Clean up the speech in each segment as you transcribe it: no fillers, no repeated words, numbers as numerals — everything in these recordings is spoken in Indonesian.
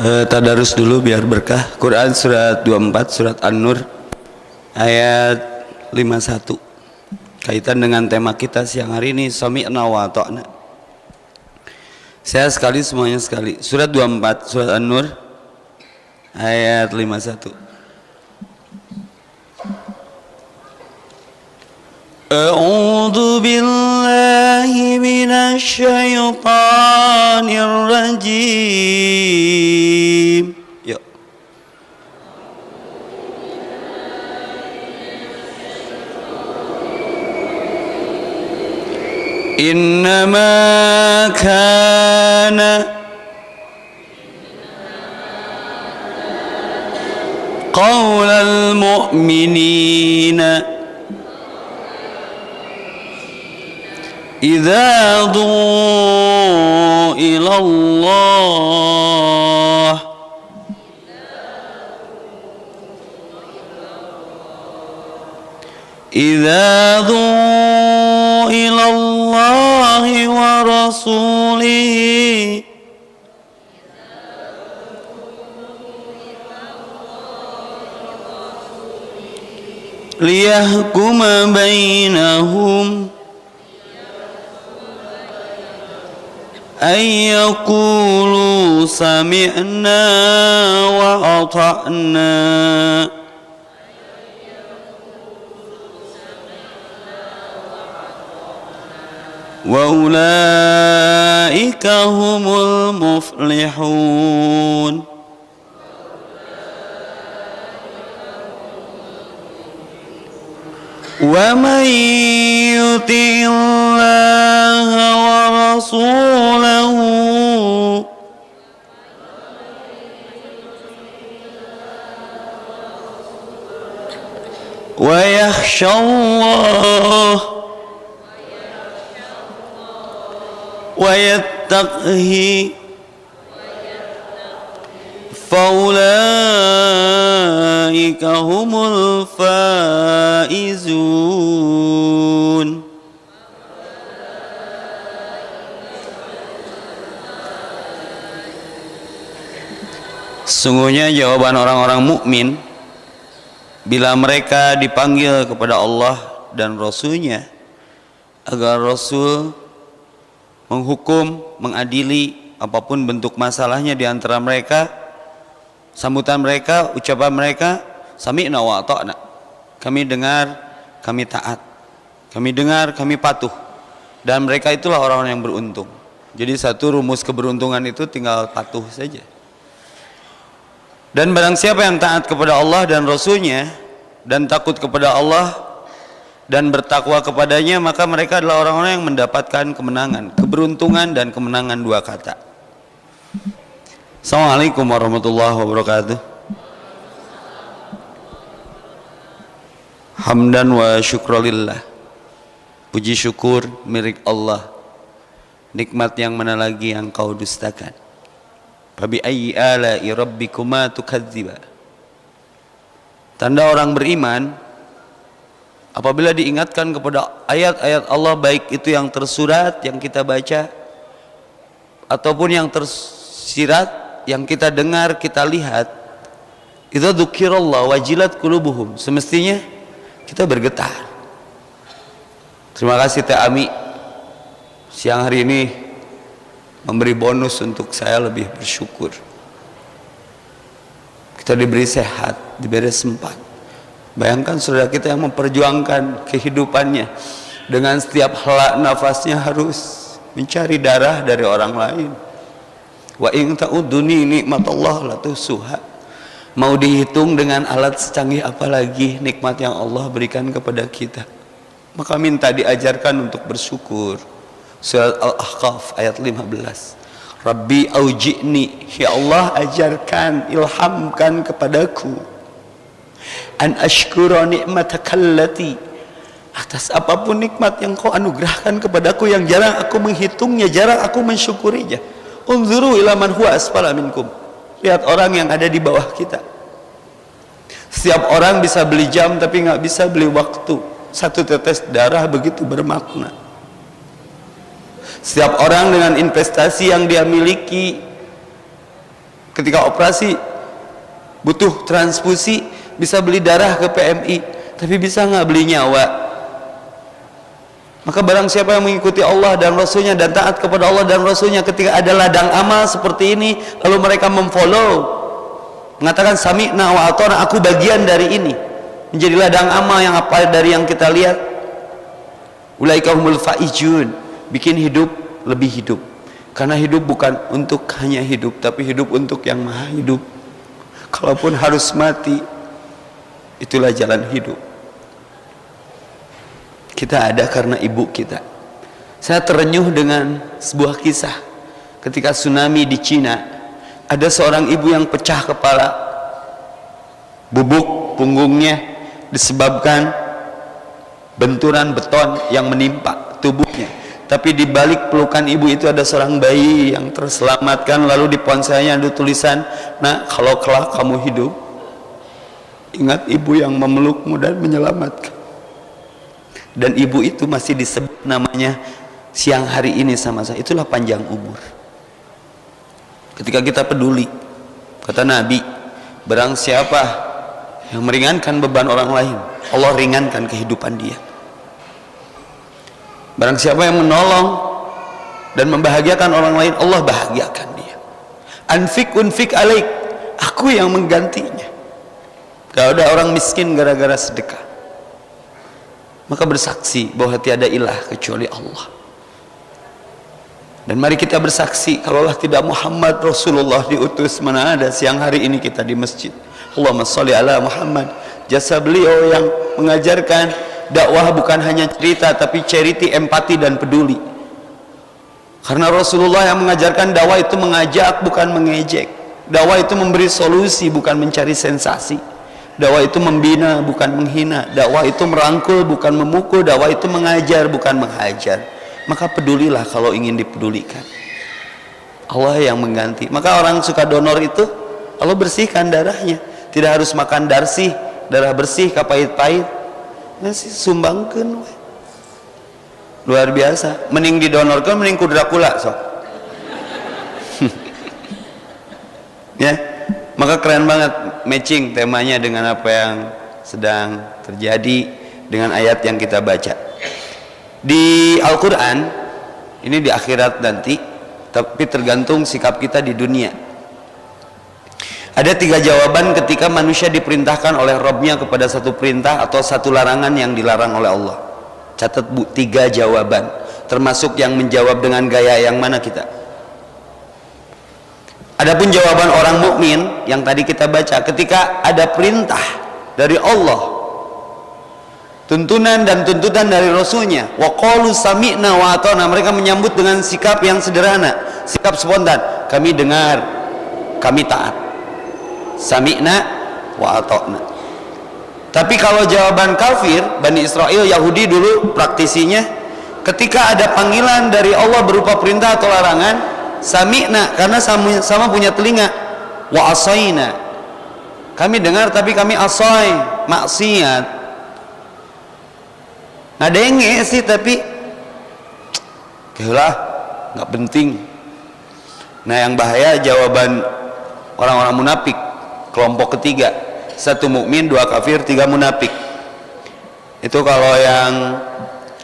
Tadarus dulu biar berkah. Quran surat 24 surat An-Nur ayat 51. Kaitan dengan tema kita siang hari ini, sami'na wa ata'na. Saya sekali, semuanya sekali. Surat 24 surat An-Nur ayat 51. A'udzu billahi minasy syaithanir rajim. Yuk. Innama kana qaulal mu'minina إذا دعوا إلى الله ورسوله ليحكم بينهم أن يقولوا سمعنا وأطعنا وأولئك هم المفلحون ومن يطع الله ورسوله ويخشى الله ويتقه فأولئك هم الفائزون. Sungguhnya jawaban orang-orang mukmin bila mereka dipanggil kepada Allah dan Rasul-Nya agar Rasul menghukum, mengadili apapun bentuk masalahnya di antara mereka, sambutan mereka, ucapan mereka, sami'na wa ata'na. Kami dengar, kami taat. Kami dengar, kami patuh. Dan mereka itulah orang-orang yang beruntung. Jadi satu rumus keberuntungan itu tinggal patuh saja. Dan barang siapa yang taat kepada Allah dan Rasul-Nya dan takut kepada Allah dan bertakwa kepadanya, maka mereka adalah orang-orang yang mendapatkan kemenangan, keberuntungan dan kemenangan dua kata. Assalamualaikum warahmatullahi wabarakatuh. Hamdan wa syukralillah. Puji syukur milik Allah. Nikmat yang mana lagi yang kau dustakan? Fabi ayyi ala'i rabbikuma tukadziba. Tanda orang beriman apabila diingatkan kepada ayat-ayat Allah, baik itu yang tersurat yang kita baca ataupun yang tersirat yang kita dengar, kita lihat, idza dzukirallah wajilat qulubuhum, semestinya kita bergetar. Terima kasih Teh Ami siang hari ini memberi bonus untuk saya lebih bersyukur. Kita diberi sehat, diberi sempat. Bayangkan saudara kita yang memperjuangkan kehidupannya dengan setiap hela nafasnya harus mencari darah dari orang lain. Wa in ta'uduni nikmatallah la tuhsuha. Mau dihitung dengan alat secanggih apa lagi nikmat yang Allah berikan kepada kita. Maka minta diajarkan untuk bersyukur. Surat Al-Ahqaf ayat 15. Rabbi auji'ni, ya Allah ajarkan, ilhamkan kepadaku, an ashkura ni'matakallati, atas apapun nikmat yang kau anugerahkan kepadaku yang jarang aku menghitungnya, jarang aku mensyukurinya. Unzuru ila man huwa asfala minkum. Lihat orang yang ada di bawah kita. Setiap orang bisa beli jam tapi nggak bisa beli waktu. Satu tetes darah begitu bermakna. Setiap orang dengan investasi yang dia miliki Ketika operasi butuh transfusi, bisa beli darah ke PMI, tapi bisa nggak beli nyawa? Maka barang siapa yang mengikuti Allah dan Rasulnya dan taat kepada Allah dan Rasulnya, ketika ada ladang amal seperti ini, lalu mereka memfollow, mengatakan sami'na wa ata'na, aku bagian dari ini, menjadi ladang amal yang apa dari yang kita lihat. Ulaika humul faizun, bikin hidup lebih hidup. Karena hidup bukan untuk hanya hidup, tapi hidup untuk yang maha hidup. Kalaupun harus mati, itulah jalan hidup. Kita ada karena ibu kita. Saya terenyuh dengan sebuah kisah. Ketika tsunami di Cina, ada seorang ibu yang pecah kepala, bubuk punggungnya disebabkan benturan beton yang menimpa tubuhnya. Tapi di balik pelukan ibu itu ada seorang bayi yang terselamatkan. Lalu di ponselnya ada tulisan, "Nak, kalau kelak kamu hidup, ingat ibu yang memelukmu dan menyelamatkan." Dan ibu itu masih disebut namanya siang hari ini sama saya. Itulah panjang umur. Ketika kita peduli, kata Nabi, barang siapa yang meringankan beban orang lain, Allah ringankan kehidupan dia. Barang siapa yang menolong dan membahagiakan orang lain, Allah bahagiakan dia. Anfik unfik alaik, aku yang menggantinya. Kalau ada orang miskin gara-gara sedekah, maka bersaksi bahwa tiada ilah kecuali Allah. Dan mari kita bersaksi, kalaulah tidak Muhammad Rasulullah diutus, mana ada siang hari ini kita di masjid. Allahumma sholli ala Muhammad. Jasa beliau yang mengajarkan dakwah bukan hanya cerita, tapi charity, empati dan peduli. Karena Rasulullah yang mengajarkan dakwah itu mengajak bukan mengejek. Dakwah itu memberi solusi bukan mencari sensasi. Dakwah itu membina bukan menghina. Dakwah itu merangkul bukan memukul. Dakwah itu mengajar bukan menghajar. Maka pedulilah kalau ingin dipedulikan. Allah yang mengganti. Maka orang suka donor itu, Allah bersihkan darahnya. Tidak harus makan darsih, darah bersih kapait-pait. Nasi sumbangkeun we. Luar biasa. Mending didonorkan, mending ku Dracula sok. Ya, maka keren banget matching temanya dengan apa yang sedang terjadi dengan ayat yang kita baca di Al-Quran. Ini di akhirat nanti, tapi tergantung sikap kita di dunia. Ada 3 jawaban ketika manusia diperintahkan oleh Rabbnya kepada satu perintah atau satu larangan yang dilarang oleh Allah. Catat bu, 3 jawaban. Termasuk yang menjawab dengan gaya yang mana kita. Adapun jawaban orang mukmin yang tadi kita baca, ketika ada perintah dari Allah, tuntunan dan tuntutan dari Rasulnya, wa qalu sami'na wa ata'na, mereka menyambut dengan sikap yang sederhana, sikap spontan. Kami dengar, kami taat. Sami'na wa ata'na. Tapi kalau jawaban kafir, Bani Israel, Yahudi dulu praktisinya, ketika ada panggilan dari Allah berupa perintah atau larangan, sami'na, karena sama punya telinga, wa asaina, kami dengar tapi kami asai, maksiat. Ngadenge sih tapi kelah nggak penting. Nah, yang bahaya jawaban orang-orang munafik, kelompok ketiga, 1 mukmin, 2 kafir, 3 munafik. Itu kalau yang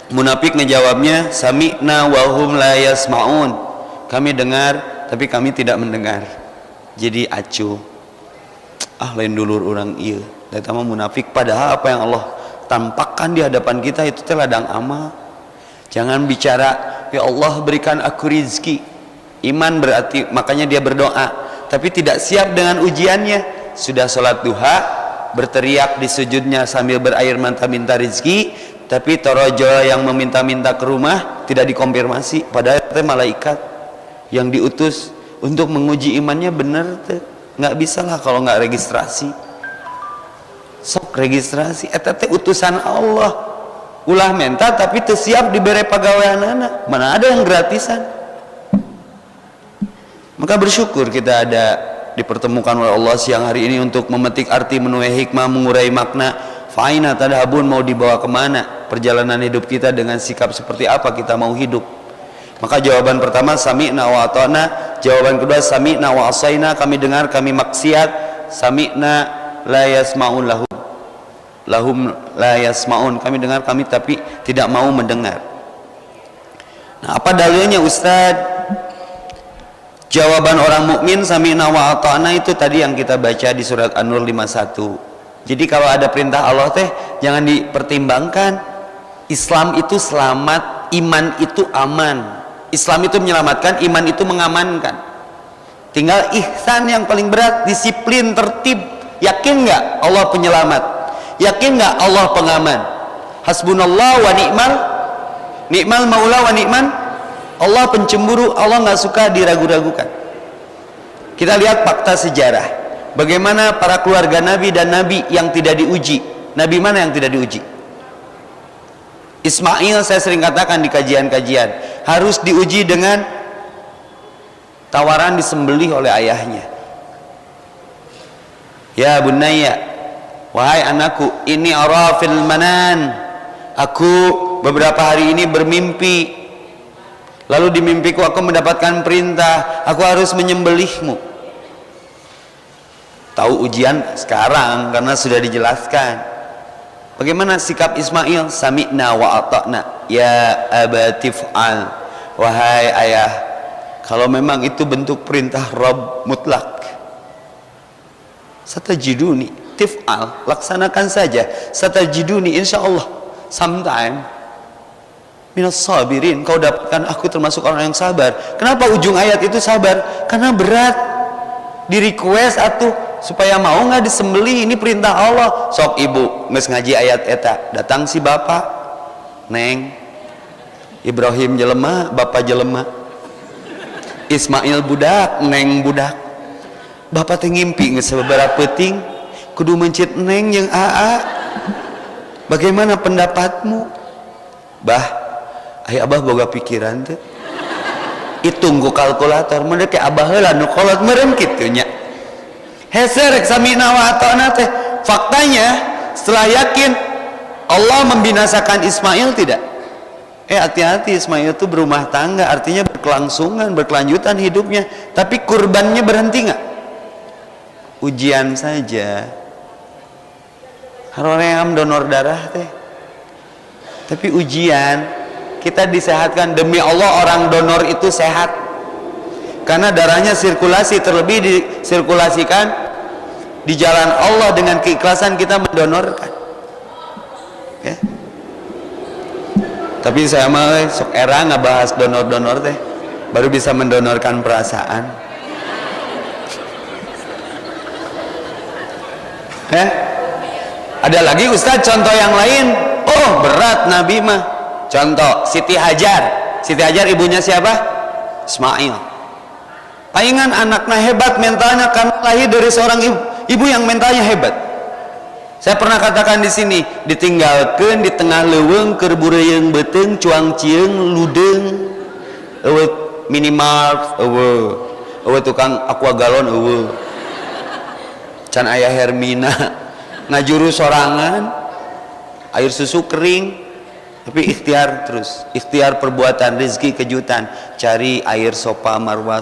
munafik ngejawabnya sami'na wa hum la yasma'un, kami dengar tapi kami tidak mendengar. Jadi acuh, lain dulur orang ieu. Eta mah munafik, padahal apa yang Allah tampakkan di hadapan kita itu teh ladang amal. Jangan bicara ya Allah berikan aku rizki. Iman berarti, makanya dia berdoa, tapi tidak siap dengan ujiannya. Sudah sholat duha, berteriak di sujudnya sambil berair mata minta rizki, tapi torojo yang meminta-minta ke rumah tidak dikonfirmasi. Padahal itu malaikat yang diutus untuk menguji imannya benar tuh. Nggak bisa lah kalau nggak registrasi. Sok registrasi, eta teh utusan Allah. Ulah minta tapi teu siap dibere pagaweanana. Mana ada yang gratisan. Maka bersyukur kita ada dipertemukan oleh Allah siang hari ini untuk memetik arti, menuai hikmah, mengurai makna. Fa'ina tadhabun, mau dibawa kemana perjalanan hidup kita, dengan sikap seperti apa kita mau hidup. Maka jawaban pertama sami'na wa ata'na, Jawaban kedua, sami'na wa asaina, kami dengar, kami maksiat. Sami'na la yasma'un lahum la yasma'un, kami dengar kami tapi tidak mau mendengar. Nah, apa dalilnya Ustaz? Jawaban orang mukmin sami'na wa ata'na itu tadi yang kita baca di surat An-Nur 51. Jadi kalau ada perintah Allah teh jangan dipertimbangkan. Islam itu selamat, iman itu aman. Islam itu menyelamatkan, iman itu mengamankan. Tinggal ihsan yang paling berat, disiplin, tertib. Yakin nggak Allah penyelamat? Yakin nggak Allah pengaman? Hasbunallah wa ni'mal maula wa ni'man. Allah pencemburu, Allah nggak suka diragu-ragukan. Kita lihat fakta sejarah. Bagaimana para keluarga Nabi dan Nabi yang tidak diuji. Nabi mana yang tidak diuji? Ismail, saya sering katakan di kajian-kajian, harus diuji dengan tawaran disembelih oleh ayahnya. Ya bunayya, wahai anakku, ini ara fil manan, aku beberapa hari ini bermimpi, lalu di mimpiku aku mendapatkan perintah, aku harus menyembelihmu. Tahu ujian sekarang karena sudah dijelaskan. Bagaimana sikap Ismail? Sami'na wa ata'na ya abatif'al, wahai ayah, kalau memang itu bentuk perintah Rabb mutlak, satajiduni, tif'al, laksanakan saja, satajiduni insyaallah sometime minas sabirin, kau dapatkan aku termasuk orang yang sabar. Kenapa ujung ayat itu sabar? Karena berat, di request atuh supaya mau nggak disembeli, ini perintah Allah. Sok ibu nges ngaji ayat eta, datang si bapak, neng Ibrahim jelema, bapak jelema, Ismail budak, neng budak, bapak teh ngimpi nges beberapa peting kudu mencit neng yang aa. Bagaimana pendapatmu? Bah, ayah abah boga pikiran tuh, hitung ku kalkulator, mereka abah heula nu kolot meureun kitu nya. Heser sami'na wa ata'na teh. Faktanya setelah yakin Allah membinasakan Ismail tidak? Hati-hati, Ismail itu berumah tangga, artinya berkelangsungan, berkelanjutan hidupnya. Tapi kurbannya berhenti nggak? Ujian saja. Haroream donor darah teh. Tapi ujian, kita disehatkan demi Allah, orang donor itu sehat. Karena darahnya sirkulasi, terlebih disirkulasikan di jalan Allah dengan keikhlasan kita mendonorkan. Ya. Tapi saya mah sok era ngebahas donor-donor teh, baru bisa mendonorkan perasaan. Ada lagi Ustadz contoh yang lain. Oh berat Nabi mah. Contoh Siti Hajar. Siti Hajar ibunya siapa? Ismail. Palingan anaknya hebat mentalnya karena lahir dari seorang ibu yang mentalnya hebat. Saya pernah katakan di sini, ditinggalkan di tengah leuweung keur bureuyeng beuteung cuang cieung ludeung eueuh minimart eueuh tukang aqua galon eueuh can aya Hermina ngajuru sorangan air susu kering. Tapi ikhtiar terus, ikhtiar perbuatan, rezeki kejutan, cari air sopa marwa.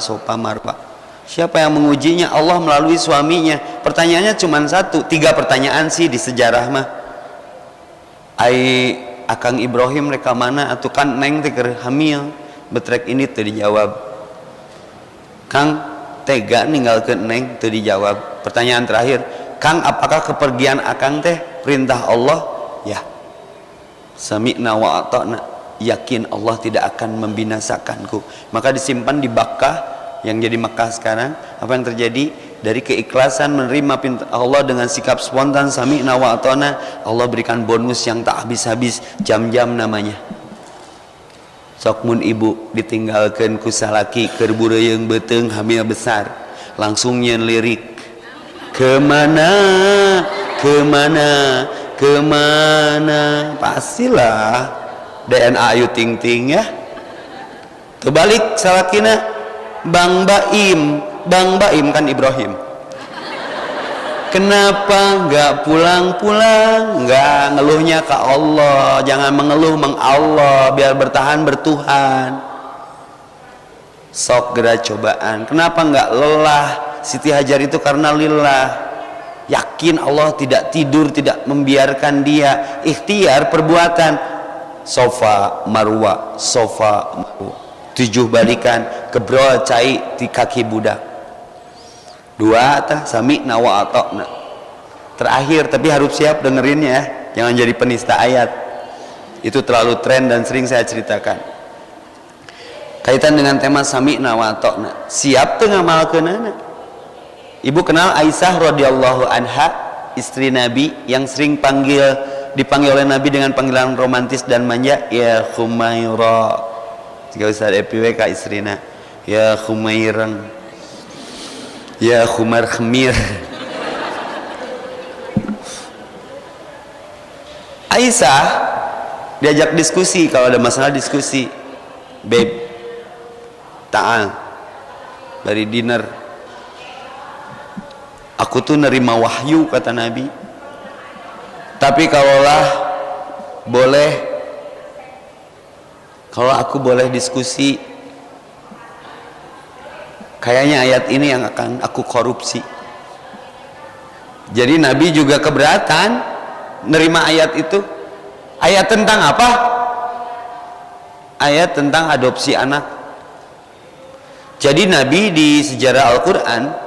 Siapa yang mengujinya? Allah melalui suaminya. Pertanyaannya cuma satu, 3 pertanyaan sih di sejarah mah. Akang Ibrahim reka mana? Atau kan neng teker hamil, betrek ini teu dijawab. Kang tega ninggalkeun neng teu dijawab. Pertanyaan terakhir, Kang apakah kepergian akang teh perintah Allah? Ya. Sami'na wa ata'na, yakin Allah tidak akan membinasakanku. Maka disimpan di Bakkah yang jadi Makkah sekarang. Apa yang terjadi? Dari keikhlasan menerima perintah Allah dengan sikap spontan sami'na wa ata'na, Allah berikan bonus yang tak habis-habis, jam-jam namanya. Sok mun ibu ditinggalkan ku salaki keur bureuyeng beuteung hamil besar, langsung nyeun lirik, kemana pastilah DNA Ayu Ting Ting ya. Terbalik salakina Bang Baim kan Ibrahim. Kenapa nggak pulang-pulang? Nggak ngeluhnya ke Allah. Jangan mengeluh Allah, biar bertahan bertuhan. sok gerak cobaan. Kenapa enggak lelah? Siti Hajar itu karena lillah, yakin Allah tidak tidur, tidak membiarkan dia. Ikhtiar perbuatan, sofa marwa, sofa marwa, 7 balikan kebrol cai di kaki budak. 2 tah sami'na wa ata'na. Terakhir, tapi harus siap dengerinnya ya, jangan jadi penista ayat. Itu terlalu tren dan sering saya ceritakan. Kaitan dengan tema sami'na wa ata'na, siap teu ngamalkeunana. Ibu kenal Aisyah radhiyallahu anha, istri Nabi yang sering dipanggil oleh Nabi dengan panggilan romantis dan manja, ya Khumaira. Jika Ustaz EPW ka istrina, ya Khumairang, ya Khumar Khmir. Aisyah diajak diskusi, kalau ada masalah diskusi, babe, ta'al, dari dinner. Aku tuh nerima wahyu, kata Nabi. Tapi kalau aku boleh diskusi, kayaknya ayat ini yang akan aku korupsi. Jadi Nabi juga keberatan nerima ayat itu. Ayat tentang apa? Ayat tentang adopsi anak. Jadi Nabi di sejarah Al-Quran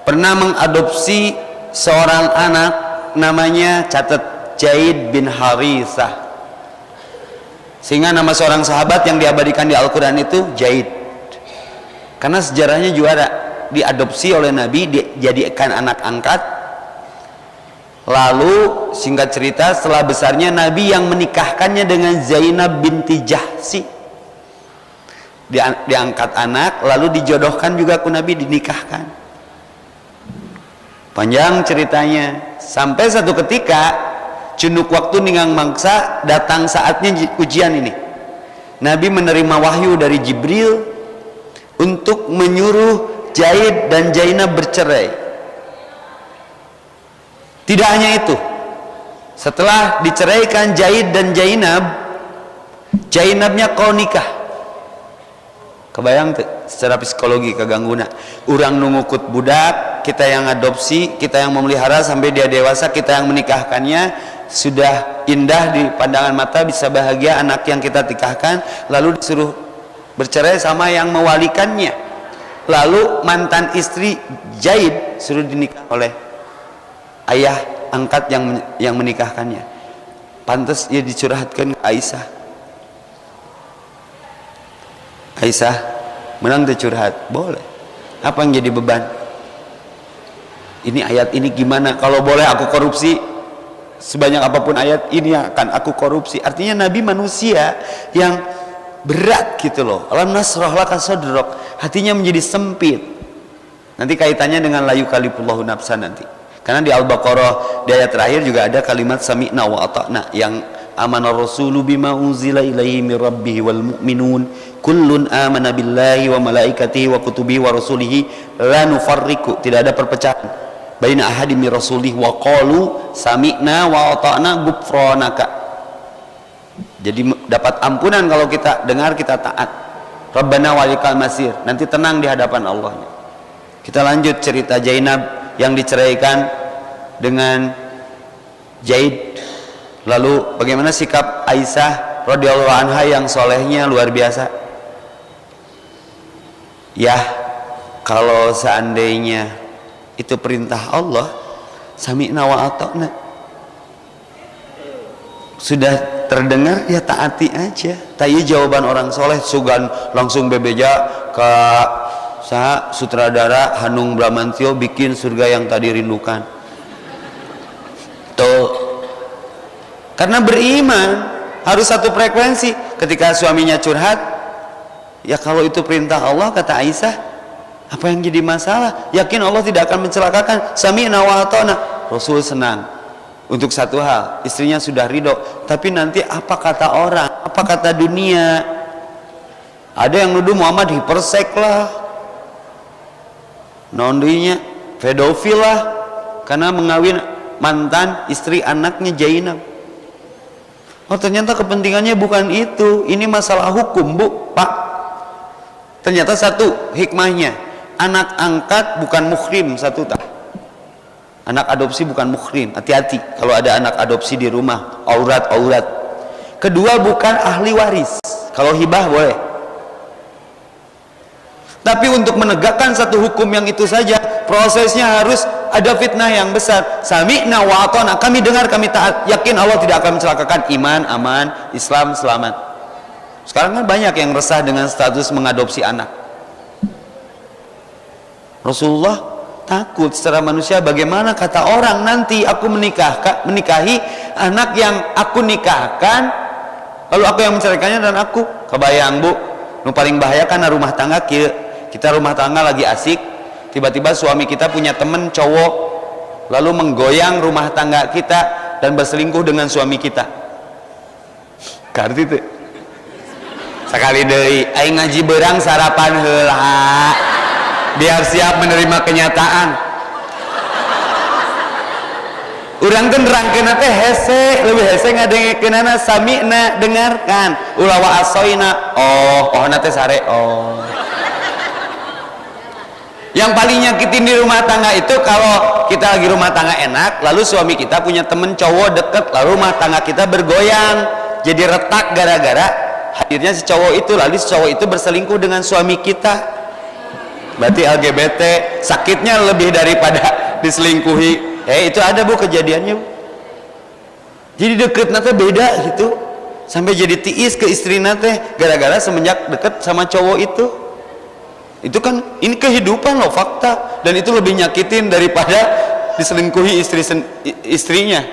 pernah mengadopsi seorang anak, namanya, catat, Zaid bin Harithah. Sehingga nama seorang sahabat yang diabadikan di Al-Quran itu Zaid. Karena sejarahnya juara, diadopsi oleh Nabi, dijadikan anak angkat. Lalu singkat cerita, setelah besarnya Nabi yang menikahkannya dengan Zainab binti Jahsi. Diangkat anak, lalu dijodohkan juga ke Nabi, dinikahkan. Panjang ceritanya, sampai satu ketika cunduk waktu ningang mangsa, datang saatnya ujian ini. Nabi menerima wahyu dari Jibril untuk menyuruh Zaid dan Zainab bercerai. Tidak hanya itu, setelah diceraikan Zaid dan Zainab, Zainabnya kau nikah. Kebayang secara psikologi kegangguna. Urang nungukut budak, kita yang adopsi, kita yang memelihara sampai dia dewasa, kita yang menikahkannya, sudah indah di pandangan mata, bisa bahagia anak yang kita nikahkan, lalu disuruh bercerai sama yang mewalikannya. Lalu mantan istri Zaid suruh dinikah oleh ayah angkat yang menikahkannya. Pantas ia dicurhatkan ke Aisyah. Aisyah menang curhat, boleh. Apa yang jadi beban? Ini ayat ini gimana? Kalau boleh aku korupsi, sebanyak apapun ayat ini akan aku korupsi. Artinya Nabi manusia yang berat gitu loh. Alam nasrah laka sadrak, hatinya menjadi sempit. Nanti kaitannya dengan la yukallifullahu nafsan nanti. Karena di Al-Baqarah di ayat terakhir juga ada kalimat sami'na wa ata'na, yang amana rasulu bima unzila ilaihi mir rabbih wal mu'minun kullun amana billahi wa malaikatihi wa kutubihi wa rasulihi la nufarriqu, tidak ada perpecahan, baina ahadin mir rasulih wa qalu sami'na wa ata'na ghufranaka. Jadi dapat ampunan kalau kita dengar, kita taat. Rabbana walikal masir, nanti tenang di hadapan Allah. Kita lanjut cerita Zainab yang diceraikan dengan Zaid. Lalu bagaimana sikap Aisyah radhiyallahu anha yang solehnya luar biasa? Ya, kalau seandainya itu perintah Allah, sami'na wa ata'na, sudah terdengar ya taati aja. Tanya jawaban orang soleh, sugan langsung bebeja ke sutradara Hanung Bramantyo bikin surga yang tadi rindukan. Tuh. Karena beriman harus satu frekuensi. Ketika suaminya curhat, ya kalau itu perintah Allah, kata Aisyah, apa yang jadi masalah? Yakin Allah tidak akan mencelakakan. Sami'na wa ata'na. Rasul senang untuk satu hal, istrinya sudah ridho. Tapi nanti apa kata orang, apa kata dunia? Ada yang nuduh Muhammad hipersek lah, nondinya pedofil lah, karena mengawin mantan istri anaknya Zainab. Oh, ternyata kepentingannya bukan itu. Ini masalah hukum, Bu, Pak. Ternyata satu hikmahnya, anak angkat bukan muhrim, satu tak. Anak adopsi bukan muhrim, hati-hati kalau ada anak adopsi di rumah, aurat. Kedua, bukan ahli waris. Kalau hibah boleh. Tapi untuk menegakkan satu hukum yang itu saja, prosesnya harus ada fitnah yang besar. Sami'na wa ata'na, kami dengar, kami taat, yakin Allah tidak akan mencelakakan. Iman aman, Islam selamat. Sekarang kan banyak yang resah dengan status mengadopsi anak. Rasulullah takut secara manusia, bagaimana kata orang nanti aku menikahi anak yang aku nikahkan, lalu aku yang menceraikannya dan aku. Kebayang bu, nu paling bahaya karena rumah tangga kita rumah tangga lagi asik, tiba-tiba suami kita punya temen cowok, lalu menggoyang rumah tangga kita dan berselingkuh dengan suami kita. Kartu itu sekali deui aing ngaji berang sarapan heula biar siap menerima kenyataan. Urang teh nerangkeun teh hese, leuwih hese ngadengekeunana sami'na, dengarkan, ulah wa asoina, ohna teh sare. Yang paling nyakitin di rumah tangga itu kalau kita lagi rumah tangga enak, lalu suami kita punya temen cowok deket, lalu rumah tangga kita bergoyang jadi retak gara-gara hadirnya si cowok itu, lalu si cowok itu berselingkuh dengan suami kita. Berarti LGBT sakitnya lebih daripada diselingkuhi. Itu ada bu kejadiannya bu. Jadi deket nate beda gitu, sampai jadi tiis ke istri nate gara-gara semenjak deket sama cowok itu. Itu kan ini kehidupan loh, fakta, dan itu lebih nyakitin daripada diselingkuhi istrinya.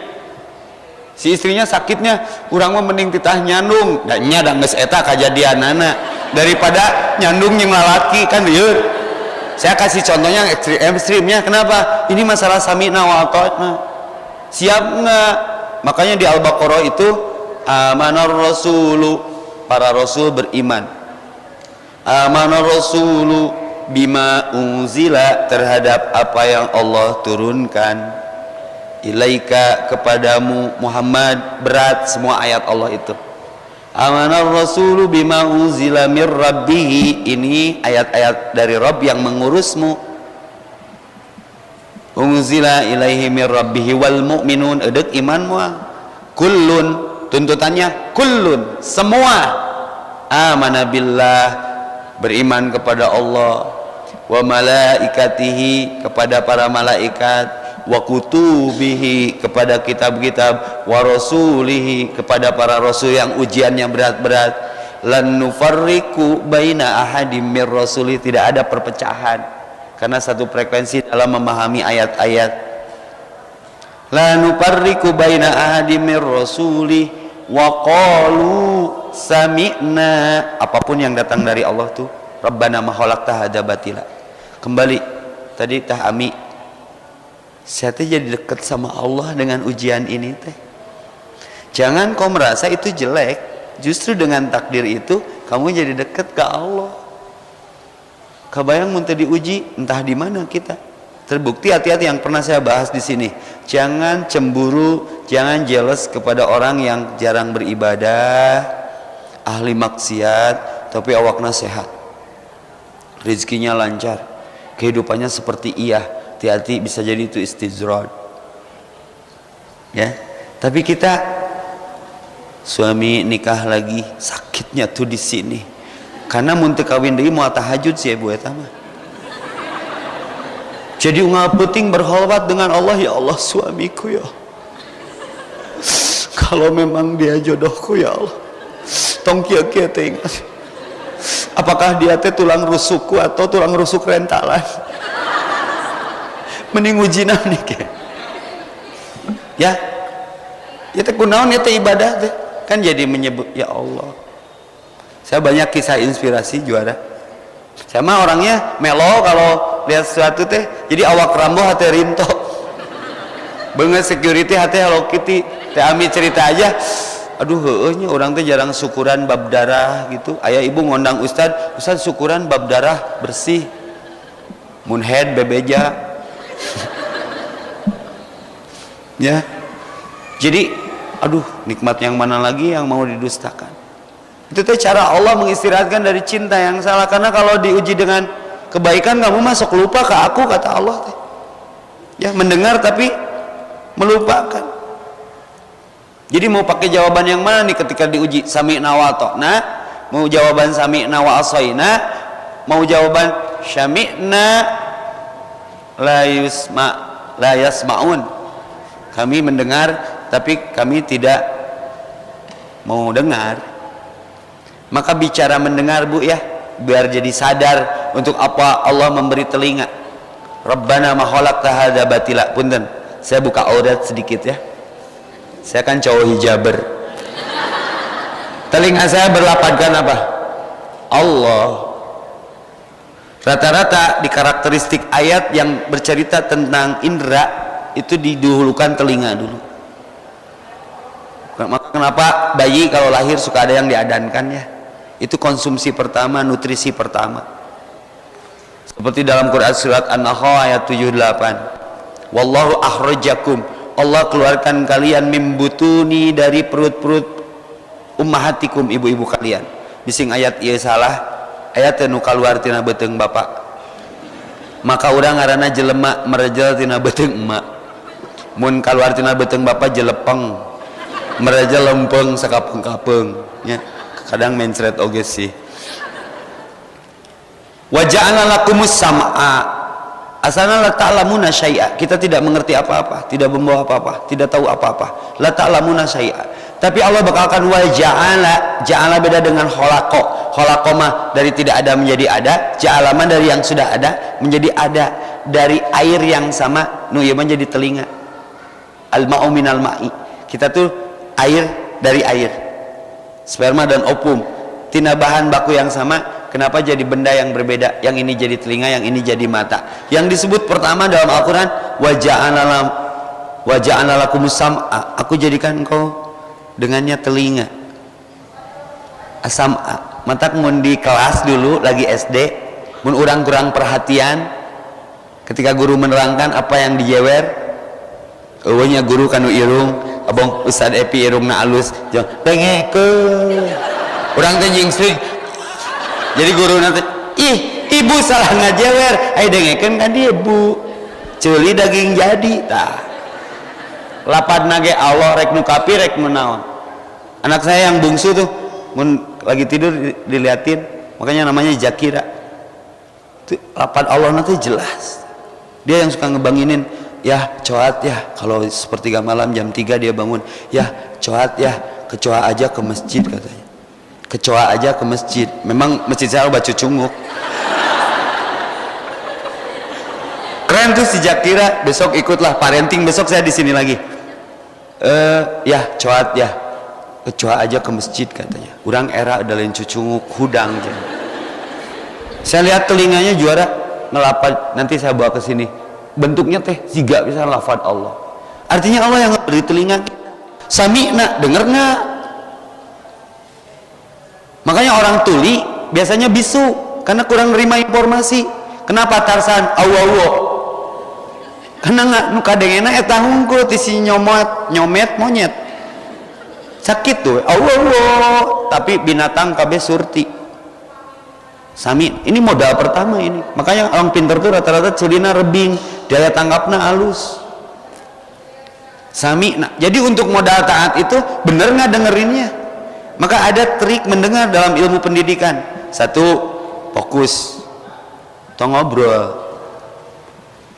Si istrinya sakitnya urang mah mending titah nyandung dan nya da geus eta kajadianana daripada nyandung jeung lalaki kan lieur. Saya kasih contohnya yang ekstrimnya. Kenapa? Ini masalah sami'na wa ata'na. Siap nggak? Makanya di Al-Baqarah itu amanar rasulu, para rasul beriman. Amanar rasulu bima unzila, terhadap apa yang Allah turunkan. Ilaika, kepadamu Muhammad, berat semua ayat Allah itu. Amanar rasulu bima unzila mir rabbihi, ini ayat-ayat dari Rabb yang mengurusmu. Unzila ilaihi mir rabbihi wal mu'minun, edek iman mual. Kullun, tuntutannya kullun, semua. Amana billah, beriman kepada Allah, wa malaikatihi, kepada para malaikat, wa kutubihi, kepada kitab-kitab, wa rasulihi, kepada para rasul yang ujiannya berat-berat. Lan nufarriqu baina ahadim mir rasuli, tidak ada perpecahan karena satu frekuensi dalam memahami ayat-ayat. La nufarriqu baina ahadim mir rasuli wa qalu sami'na, apapun yang datang dari Allah tuh Rabbana ma khalaqta hadza batila. Kembali tadi Tah Ami, saya teh jadi dekat sama Allah dengan ujian ini teh. Jangan kau merasa itu jelek, justru dengan takdir itu kamu jadi dekat ke Allah. Kebayang mun teu diuji entah di mana kita. Terbukti hati-hati yang pernah saya bahas di sini. Jangan cemburu, jangan jealous kepada orang yang jarang beribadah, ahli maksiat, tapi awakna sehat, rezekinya lancar, kehidupannya seperti hati-hati bisa jadi itu istizrad. Ya, tapi kita suami nikah lagi sakitnya tuh di sini. Karena mun teu kawin deui moal tahajud sih ibu eta mah. Jadi unggal penting berholwat dengan Allah, ya Allah suamiku ya. Kalau memang dia jodohku ya Allah. Tong kieu-kieu teh. Apakah dia teh tulang rusukku atau tulang rusuk rentalan? Mending ujina nih ya teh kunaon ya teh ibadah teh kan jadi menyebut ya Allah. Saya banyak kisah inspirasi juara. Saya mah orangnya melo kalau lihat sesuatu teh, jadi awak rambo hati rinto banget, security hati Hello Kitty. Teh Ami cerita aja, aduh heueuhnya orang teh jarang syukuran bab darah gitu. Ayah ibu ngondang ustad syukuran bab darah bersih, munhead bebeja. Ya, jadi aduh nikmat yang mana lagi yang mau didustakan. Itu teh cara Allah mengistirahatkan dari cinta yang salah. Karena kalau diuji dengan kebaikan, kamu masuk lupa ke aku, kata Allah teh. Ya, mendengar tapi melupakan. Jadi mau pakai jawaban yang mana nih ketika diuji? Sami'na wa ata'na, mau jawaban sami'na wa asaina, mau jawaban syami'na la yasma'un. Kami mendengar tapi kami tidak mau dengar. Maka bicara mendengar, Bu, ya, biar jadi sadar untuk apa Allah memberi telinga. Rabbana ma khalaqta hadza batila. Punten, saya buka aurat sedikit ya. Saya kan cowok hijaber. Telinga saya berlapatkan apa? Allah. Rata-rata di karakteristik ayat yang bercerita tentang indera itu didahulukan telinga dulu. Maka kenapa bayi kalau lahir suka ada yang diadankan ya? Itu konsumsi pertama, nutrisi pertama. Seperti dalam Quran surat An-Nahl ayat 78. Wallahu akhrajakum, Allah keluarkan kalian mimbutuni dari perut-perut ummahatikum, ibu-ibu kalian. Bising ayat ieu salah, ayat nu kaluar tina beuteung bapak. Maka urang ngaranna jelema merejel tina beuteung emak. Mun kaluar tina beuteung bapak jelepeng. Merejel lempeng sakapeng-kapeng nya. Kadang mencret oge sih. Wa ja'alna lakumus sam'a. Asalna la ta'lamuna syai'a. Kita tidak mengerti apa-apa, tidak membawa apa-apa, tidak tahu apa-apa. La ta'lamuna syai'a. Tapi Allah bakalkan wa ja'ala beda dengan khalaqo. Khalaqo mah dari tidak ada menjadi ada, ja'ala mah dari yang sudah ada menjadi ada. Dari air yang sama nu ieu mah jadi telinga. Al-ma'u minal ma'i. Kita tuh air dari air. Sperma dan ovum tina bahan baku yang sama, kenapa jadi benda yang berbeda? Yang ini jadi telinga, yang ini jadi mata. Yang disebut pertama dalam Al-Quran wa ja'alna lakumus sam'a, aku jadikan engkau dengannya telinga. Asam'a, mata mun di kelas dulu lagi SD, mun urang kurang perhatian ketika guru menerangkan apa yang dijewer, eueuhnya guru kanu irung abang Ustad Epi irungna alus dengekeun urang teh jingsling. Jadi guru nanti, ih ibu salah ngajewer, ayo dengekeun kan dia bu ceuli daging jadi tah lapadna ge Allah rek nu kapi rek nu naon. Anak saya yang bungsu tuh mun lagi tidur diliatin, makanya namanya Zakira tuh, lapad Allah nanti jelas. Dia yang suka ngebanginin, ya coat ya, kalau sepertiga malam jam 3 dia bangun, ya coat ya, kecoa aja ke masjid katanya. Kecoa aja ke masjid. Memang masjid saya baca cunguk. Keren tuh si Jakira, besok ikutlah parenting, besok saya di sini lagi. Ya coat ya, kecoa aja ke masjid katanya. Urang era ada lain cucunguk hudang. Saya lihat telinganya juara ngelapad, nanti saya bawa ke sini. Bentuknya teh siga bisa lafad Allah. Artinya Allah yang beri telinga. Sami'na, denger nggak? Makanya orang tuli biasanya bisu karena kurang nerima informasi. Kenapa Tarsan awawo? Karena nggak nuka dengena eta hungkul tisi nyomet monyet. Sakit tuh awawo. Tapi binatang kabeh surti. Sami, ini modal pertama ini. Makanya orang pintar tuh rata-rata celina rebing, daya tangkapnya halus. Sami, nah, jadi untuk modal taat itu bener nggak dengerinnya? Maka ada trik mendengar dalam ilmu pendidikan. Satu, fokus, tong ngobrol.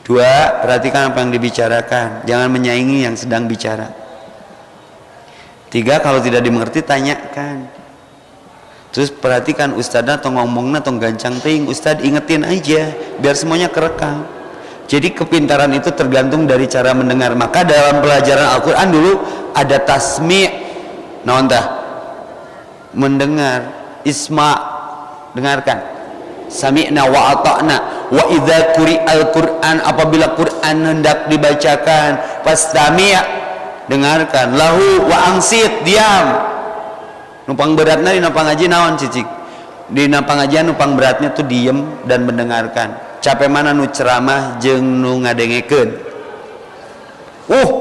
Dua, perhatikan apa yang dibicarakan, jangan menyaingi yang sedang bicara. Tiga, kalau tidak dimengerti tanyakan. Terus perhatikan ustadznya atau ngomongnya atau gancang ting, ustadz ingetin aja biar semuanya kerekam. Jadi kepintaran itu tergantung dari cara mendengar. Maka dalam pelajaran Al-Quran dulu ada tasmi', naon tah? Mendengar, isma', dengarkan. Sami'na wa ata'na. Wa idza quri'al Qur'an, apabila Quran hendak dibacakan, fastami', dengarkan. Lahu wa angsit, diam. Numpang beratnya di numpang ngaji naon cicik, di numpang ngajian numpang beratnya tuh diem dan mendengarkan. Capek mana nu ceramah jeung nu ngadengekeun,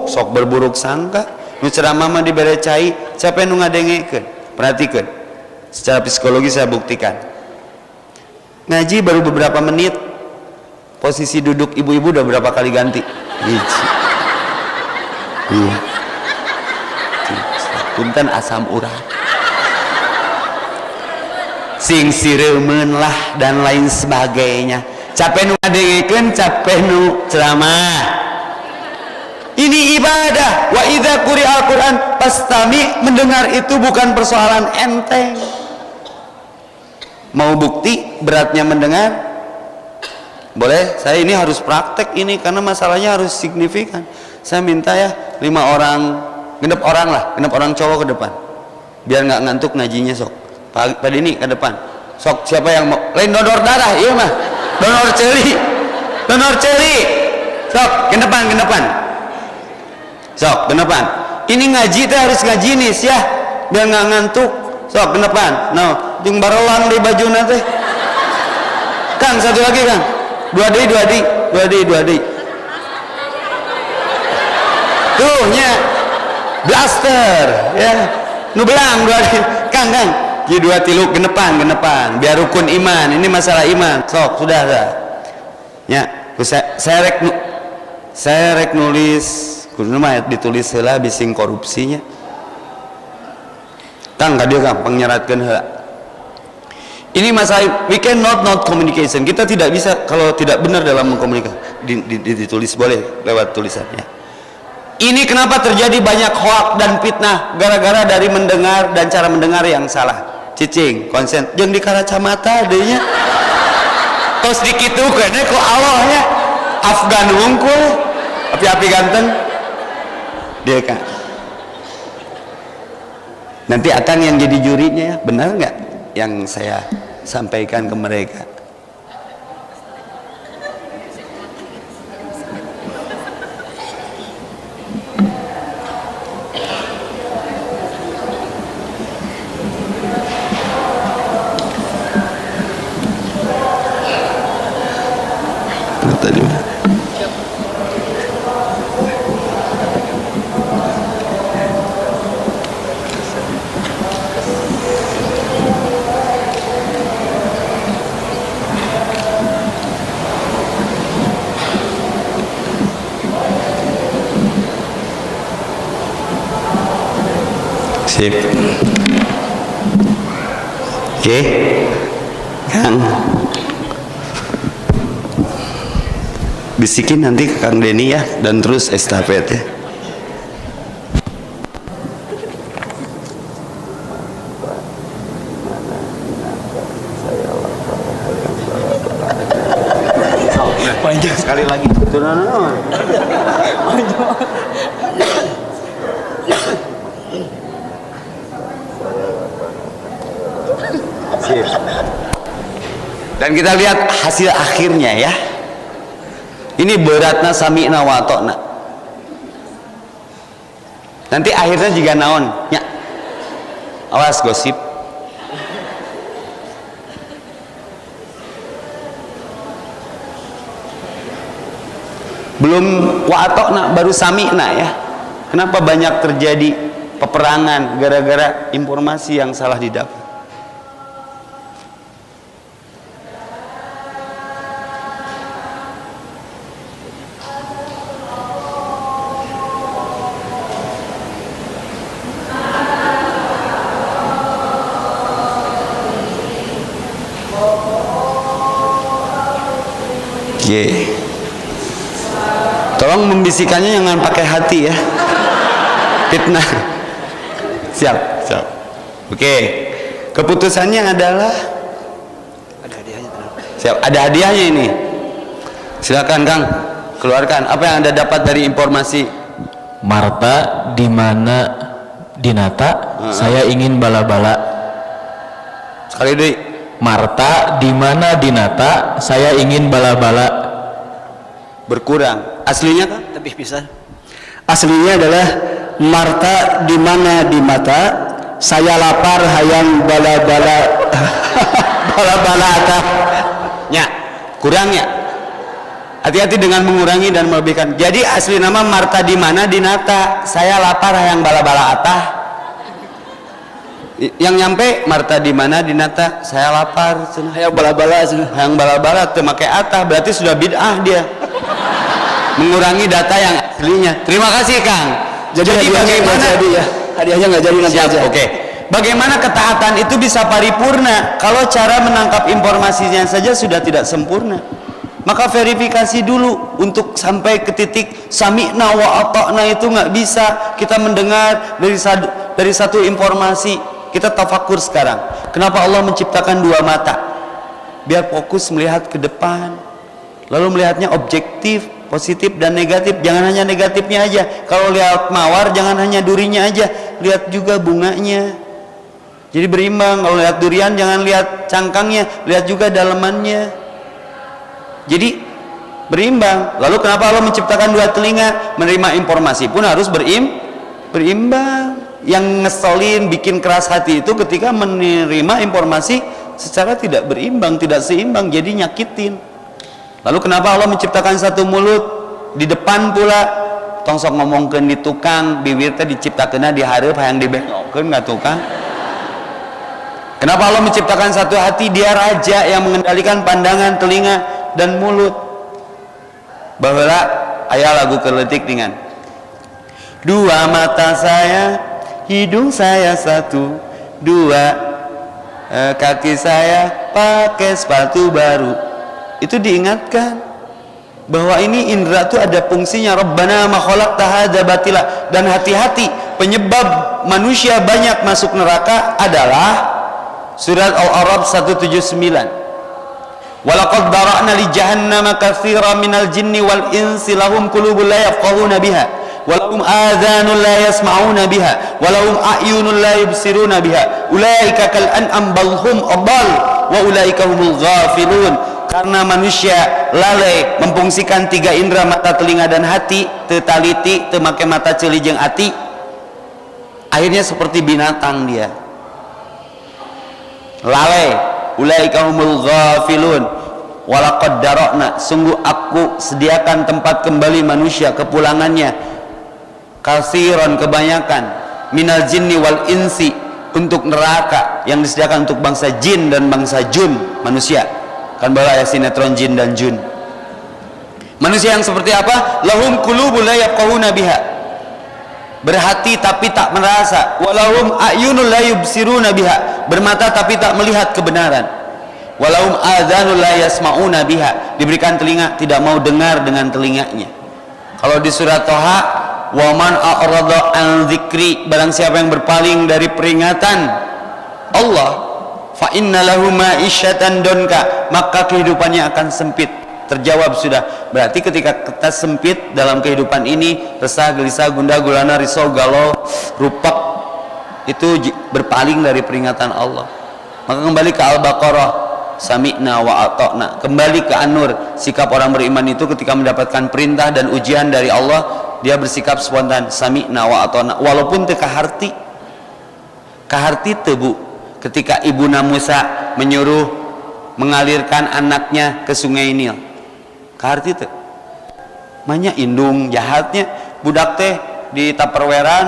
sok berburuk sangka nu ceramah mah dibere cai, capek nu ngadengekeun. Perhatikan Secara psikologi saya buktikan. Ngaji baru beberapa menit, posisi duduk ibu-ibu udah berapa kali ganti. Iya. Punten asam urat. Sing sireumeun lah dan lain sebagainya. Capek nu ngadengikeun, capek nu ceramah. Ini ibadah. Wa idza quri'al Qur'an fastami, mendengar itu bukan persoalan enteng. Mau bukti beratnya mendengar? Boleh, saya ini harus praktek ini karena masalahnya harus signifikan. Saya minta ya 5 orang, genep orang cowok ke depan. Biar nggak ngantuk ngajinya sok. Pak ini ke depan. Sok siapa yang mau? Lain donor darah, iya mah. Donor celi. Sok, ke depan. Sok, ke depan. Ini ngaji teh harus ngaji nih ya, biar nggak ngantuk. Sok, ke depan. No, jeung barolang di bajuna teh. Kang, satu lagi Kang. Dua di. Tuh nya blaster ya. Nu belang 2 di. Kang. Ki 2 3 genepan. Biar rukun iman. Ini masalah iman. Sok, sudah. Ya, saya rek nulis kudu mah ditulis heula bising korupsinya. Kang ka dieu Kang pangnyeratkeun heula. Ini masalah we can not communication. Kita tidak bisa kalau tidak benar dalam mengkomunikasi. Ditulis boleh lewat tulisannya. Ini kenapa terjadi banyak hoak dan fitnah gara-gara dari mendengar dan cara mendengar yang salah. Cicing, konsen, jeung di kacamata deunya. Tos dikitukeun ku Allah ya. Afgan wungkul, api-api ganteng. Dia kan. Nanti akan yang jadi jurinya ya, benar nggak yang saya sampaikan ke mereka? Tadi sip. Oke, Kang. Bisikin nanti ke Kang Denny ya, dan terus estafet ya. Panjang sekali lagi. Dan kita lihat hasil akhirnya ya. Ini beratna sami'na wa ata'na. Nanti akhirnya juga naon nya. Awas gosip. Belum wa ata'na, baru sami'na ya. Kenapa banyak terjadi peperangan gara-gara informasi yang salah didapat? Tolong membisikannya jangan pakai hati ya. Fitnah. Siap. Oke. Keputusannya adalah ada hadiahnya. Siap, ada hadiahnya ini. Silakan Kang, keluarkan apa yang Anda dapat dari informasi. Marta di mana Dinata, saya ingin bala-bala. Sekali deh. Marta di mana Dinata, saya ingin bala-bala. Berkurang. Aslinya kan? Lebih bisa. Aslinya adalah Marta di mana di mata, saya lapar hayang bala-bala. Bala-bala atah. Ya, kurang ya. Hati-hati dengan mengurangi dan melebihkan. Jadi asli nama Marta di mana Dinata, saya lapar hayang bala-bala atah. Yang nyampe Marta di mana dinata, saya lapar cenah. Hayang bala-bala cenah. Hayang bala-bala teu make atah, berarti sudah bid'ah dia. Mengurangi data yang aslinya. Terima kasih Kang. Jadi bagaimana nggak jadi ya? Hadiahnya nggak jadi nanti aja. Oke. Bagaimana ketaatan itu bisa paripurna kalau cara menangkap informasinya saja sudah tidak sempurna? Maka verifikasi dulu untuk sampai ke titik sami'na wa ata'na itu nggak bisa. Kita mendengar dari satu informasi, kita tafakur sekarang. Kenapa Allah menciptakan dua mata? Biar fokus melihat ke depan, lalu melihatnya objektif, positif dan negatif. Jangan hanya negatifnya aja. Kalau lihat mawar jangan hanya durinya aja, lihat juga bunganya. Jadi berimbang. Kalau lihat durian jangan lihat cangkangnya, lihat juga dalemannya. Jadi berimbang. Lalu kenapa Allah menciptakan dua telinga? Menerima informasi pun harus berimbang. Yang ngeselin, bikin keras hati itu ketika menerima informasi secara tidak berimbang, tidak seimbang, jadi nyakitin. Lalu kenapa Allah menciptakan satu mulut di depan pula? Tong sok ngomongkeun di tukang, bibir teh diciptakeunna di hareup hayang dibengokkeun ka tukang. Kenapa Allah menciptakan satu hati? Dia raja yang mengendalikan pandangan, telinga dan mulut. Baheula aya lagu keleutik dengan dua mata saya, hidung saya satu, dua kaki saya pakai sepatu baru. Itu diingatkan bahwa ini indera itu ada fungsinya. Rabbana ma khalaqta hadza batila. Dan hati-hati, penyebab manusia banyak masuk neraka adalah surat Al-A'raf 179. Walaqad dara'na li jahannama katsiran minal jinni wal insi lahum qulubun la yafqahuna biha walahum adhanun la yasma'una biha walahum a'yunun la yubsiruna biha ulaika kal an'am bal hum adall wa ulaika humul ghafilun. Karena manusia lalai memfungsikan tiga indera, mata, telinga dan hati, teu taliti, teu make mata ceuli jeung ati, akhirnya seperti binatang dia. Lalai. Ulaika humul ghafilun. Walaqad dara'na, sungguh aku sediakan tempat kembali manusia kepulangannya, katsiran kebanyakan, minal jinni wal insi, untuk neraka yang disediakan untuk bangsa jin dan bangsa jun, manusia. Kan bala ya sinetron jin dan jun. Manusia yang seperti apa? Lahum qulubun la yafqahuna biha, berhati tapi tak merasa. Walahum a'yunun la yubsiruna biha, bermata tapi tak melihat kebenaran. Walahum adzanun la yasma'una biha, diberikan telinga tidak mau dengar dengan telinganya. Kalau di surat Toha, wa man a'rada an dzikri, barang siapa yang berpaling dari peringatan Allah, fa inna lahu ma'isyatan donka, maka kehidupannya akan sempit. Terjawab sudah. Berarti ketika kita sempit dalam kehidupan ini, resah, gelisah, gundah gulana, risau, galau, rupak, itu berpaling dari peringatan Allah. Maka kembali ke Al-Baqarah, sami'na wa ata'na, kembali ke An-Nur. Sikap orang beriman itu ketika mendapatkan perintah dan ujian dari Allah, dia bersikap spontan, sami'na wa ata'na, walaupun teu kaharti. Kaharti teu Bu, ketika Ibuna Musa menyuruh mengalirkan anaknya ke sungai Nil, kaharti teu? Manya indung jahatnya budak teh di Tupperwarean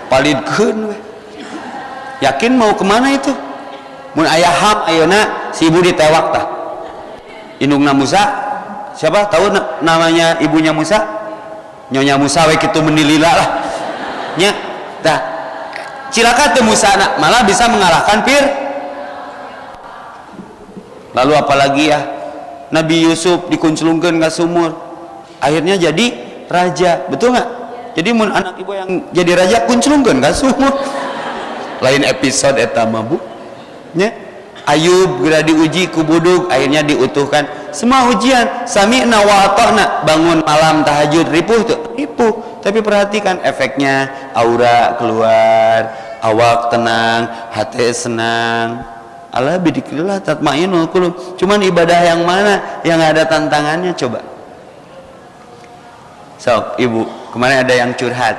palidkeun we. Yakin mau kemana itu? Mun aya ham ayeuna si ibu ditewak tah. Indungna Musa siapa tahu namanya ibunya Musa? Nyonya Musa we kitu menilila lah. Nya tah cilaka teu Musa malah bisa mengalahkan Lalu apalagi ya, Nabi Yusuf dikunclungkeun ka sumur, akhirnya jadi raja, betul nggak? Jadi mun anak ibu yang jadi raja kunclungkeun ka sumur. Lain episode eta mah Bu nya. Ayub geura diuji ku budug, akhirnya diutuhkan. Semua ujian, sami'na wa ata'na, bangun malam tahajud, ripuh tuh, ripuh. Tapi perhatikan efeknya, aura keluar, awak tenang, hati senang. Allah bidikrillah tatmainul qulub. Cuman ibadah yang mana yang ada tantangannya coba? So, Ibu, kemarin ada yang curhat.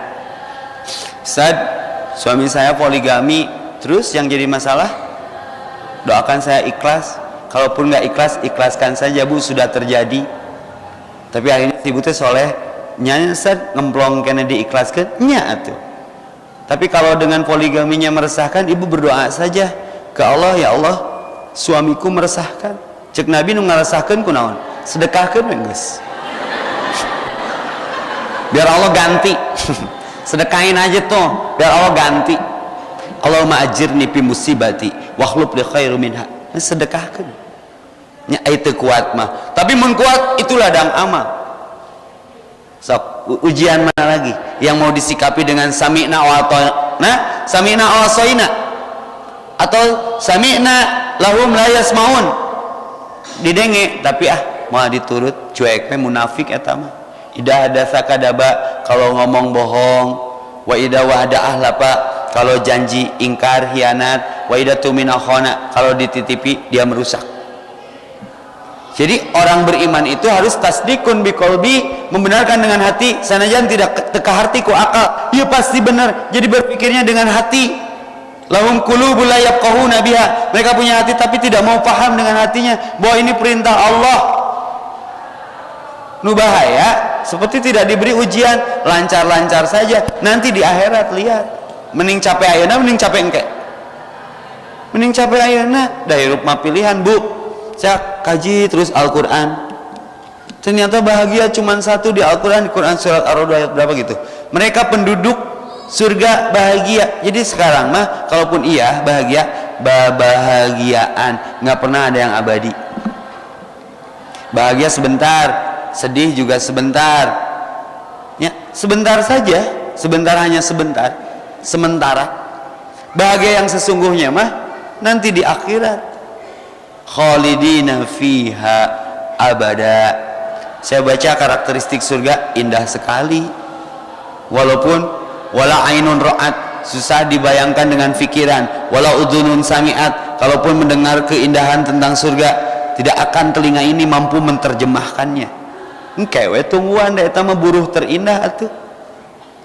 Ustaz, suami saya poligami, terus yang jadi masalah? Doakan saya ikhlas. Kalaupun nggak ikhlas, ikhlaskan saja Bu, sudah terjadi. Tapi akhirnya ibu teh soleh, nyanya Ustaz ngemplong kena diikhlaskan, nya atuh. Tapi kalau dengan poligaminya meresahkan, ibu berdoa saja ke Allah, ya Allah, suamiku meresahkan. Cek Nabi nu ngaresahkeun kunaon? Sedekahkeun we geus. Biar Allah ganti. Sedekahin aja tuh, biar Allah ganti. Allahumma ajirni fi musibati wa akhlif li khairu minha. Sedekahkeun. Nya itu kuat mah. Tapi mengkuat itu ladang amal. Sok, ujian mana lagi yang mau disikapi dengan sami'na wa ata'na, sami'na wa asaina, atau sami'na lahum la yasmaun, didenge tapi mau diturut, cuek munafik eta mah. Ida hadatsa kadaba, kalau ngomong bohong, wa ida wa'ada ahlafa, kalau janji ingkar hianat, wa ida tumina khana, kalau dititipi dia merusak. Jadi orang beriman itu harus tasdikun biqalbi, membenarkan dengan hati, sanajan tidak teka hati ku akal. Iya pasti benar. Jadi berpikirnya dengan hati. Lahum qulubul la yafqahuna biha. Mereka punya hati tapi tidak mau paham dengan hatinya bahwa ini perintah Allah. Nu bahaya, seperti tidak diberi ujian, lancar-lancar saja. Nanti di akhirat lihat. Mending capek ayeuna, mending capek engke. Mending capek ayeuna, da hirup mah pilihan, Bu. Cak kaji terus Al-Quran, ternyata bahagia cuma satu di Al-Quran, di Quran surat Ar-Ra'd ayat berapa gitu, mereka penduduk surga bahagia. Jadi sekarang mah kalaupun iya bahagia, bahagiaan nggak pernah ada yang abadi. Bahagia sebentar, sedih juga sebentar, ya sebentar saja, sebentar, hanya sebentar, sementara. Bahagia yang sesungguhnya mah nanti di akhirat. Khalidina fiha abada. Saya baca karakteristik surga, indah sekali. Walaupun wala ainun ra'at, susah dibayangkan dengan pikiran. Wala udhunun sami'at, kalaupun mendengar keindahan tentang surga, tidak akan telinga ini mampu menerjemahkannya. Engkewe tungguan da eta mah buruh terindah atuh.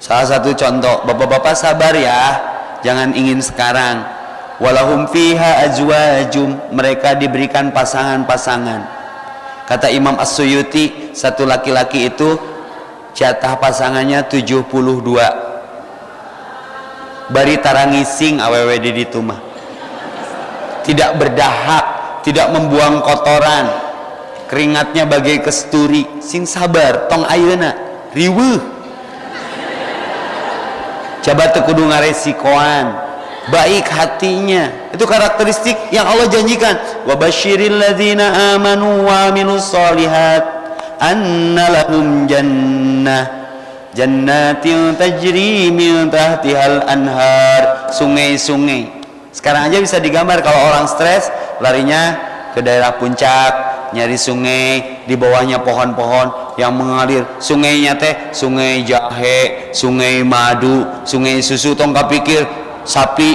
Salah satu contoh, bapak-bapak sabar ya, jangan ingin sekarang. Walahum fiha azwajum, mereka diberikan pasangan-pasangan. Kata Imam As-Suyuti, satu laki-laki itu jatah pasangannya 72. Bari tarangising awewe di ditu mah. Tidak berdahak, tidak membuang kotoran, keringatnya bagai kesturi. Sing sabar, tong ayeuna riweuh. Coba teu kudu ngaresikoan. Baik hatinya, itu karakteristik yang Allah janjikan. Wa basyiril ladzina amanu wa amilus solihat anna lahum jannatin tajri min tahtihal anhar. Sungai-sungai. Sekarang aja bisa digambar kalau orang stres larinya ke daerah puncak, nyari sungai, di bawahnya pohon-pohon yang mengalir. Sungainya teh sungai jahe, sungai madu, sungai susu. Tong kapikir sapi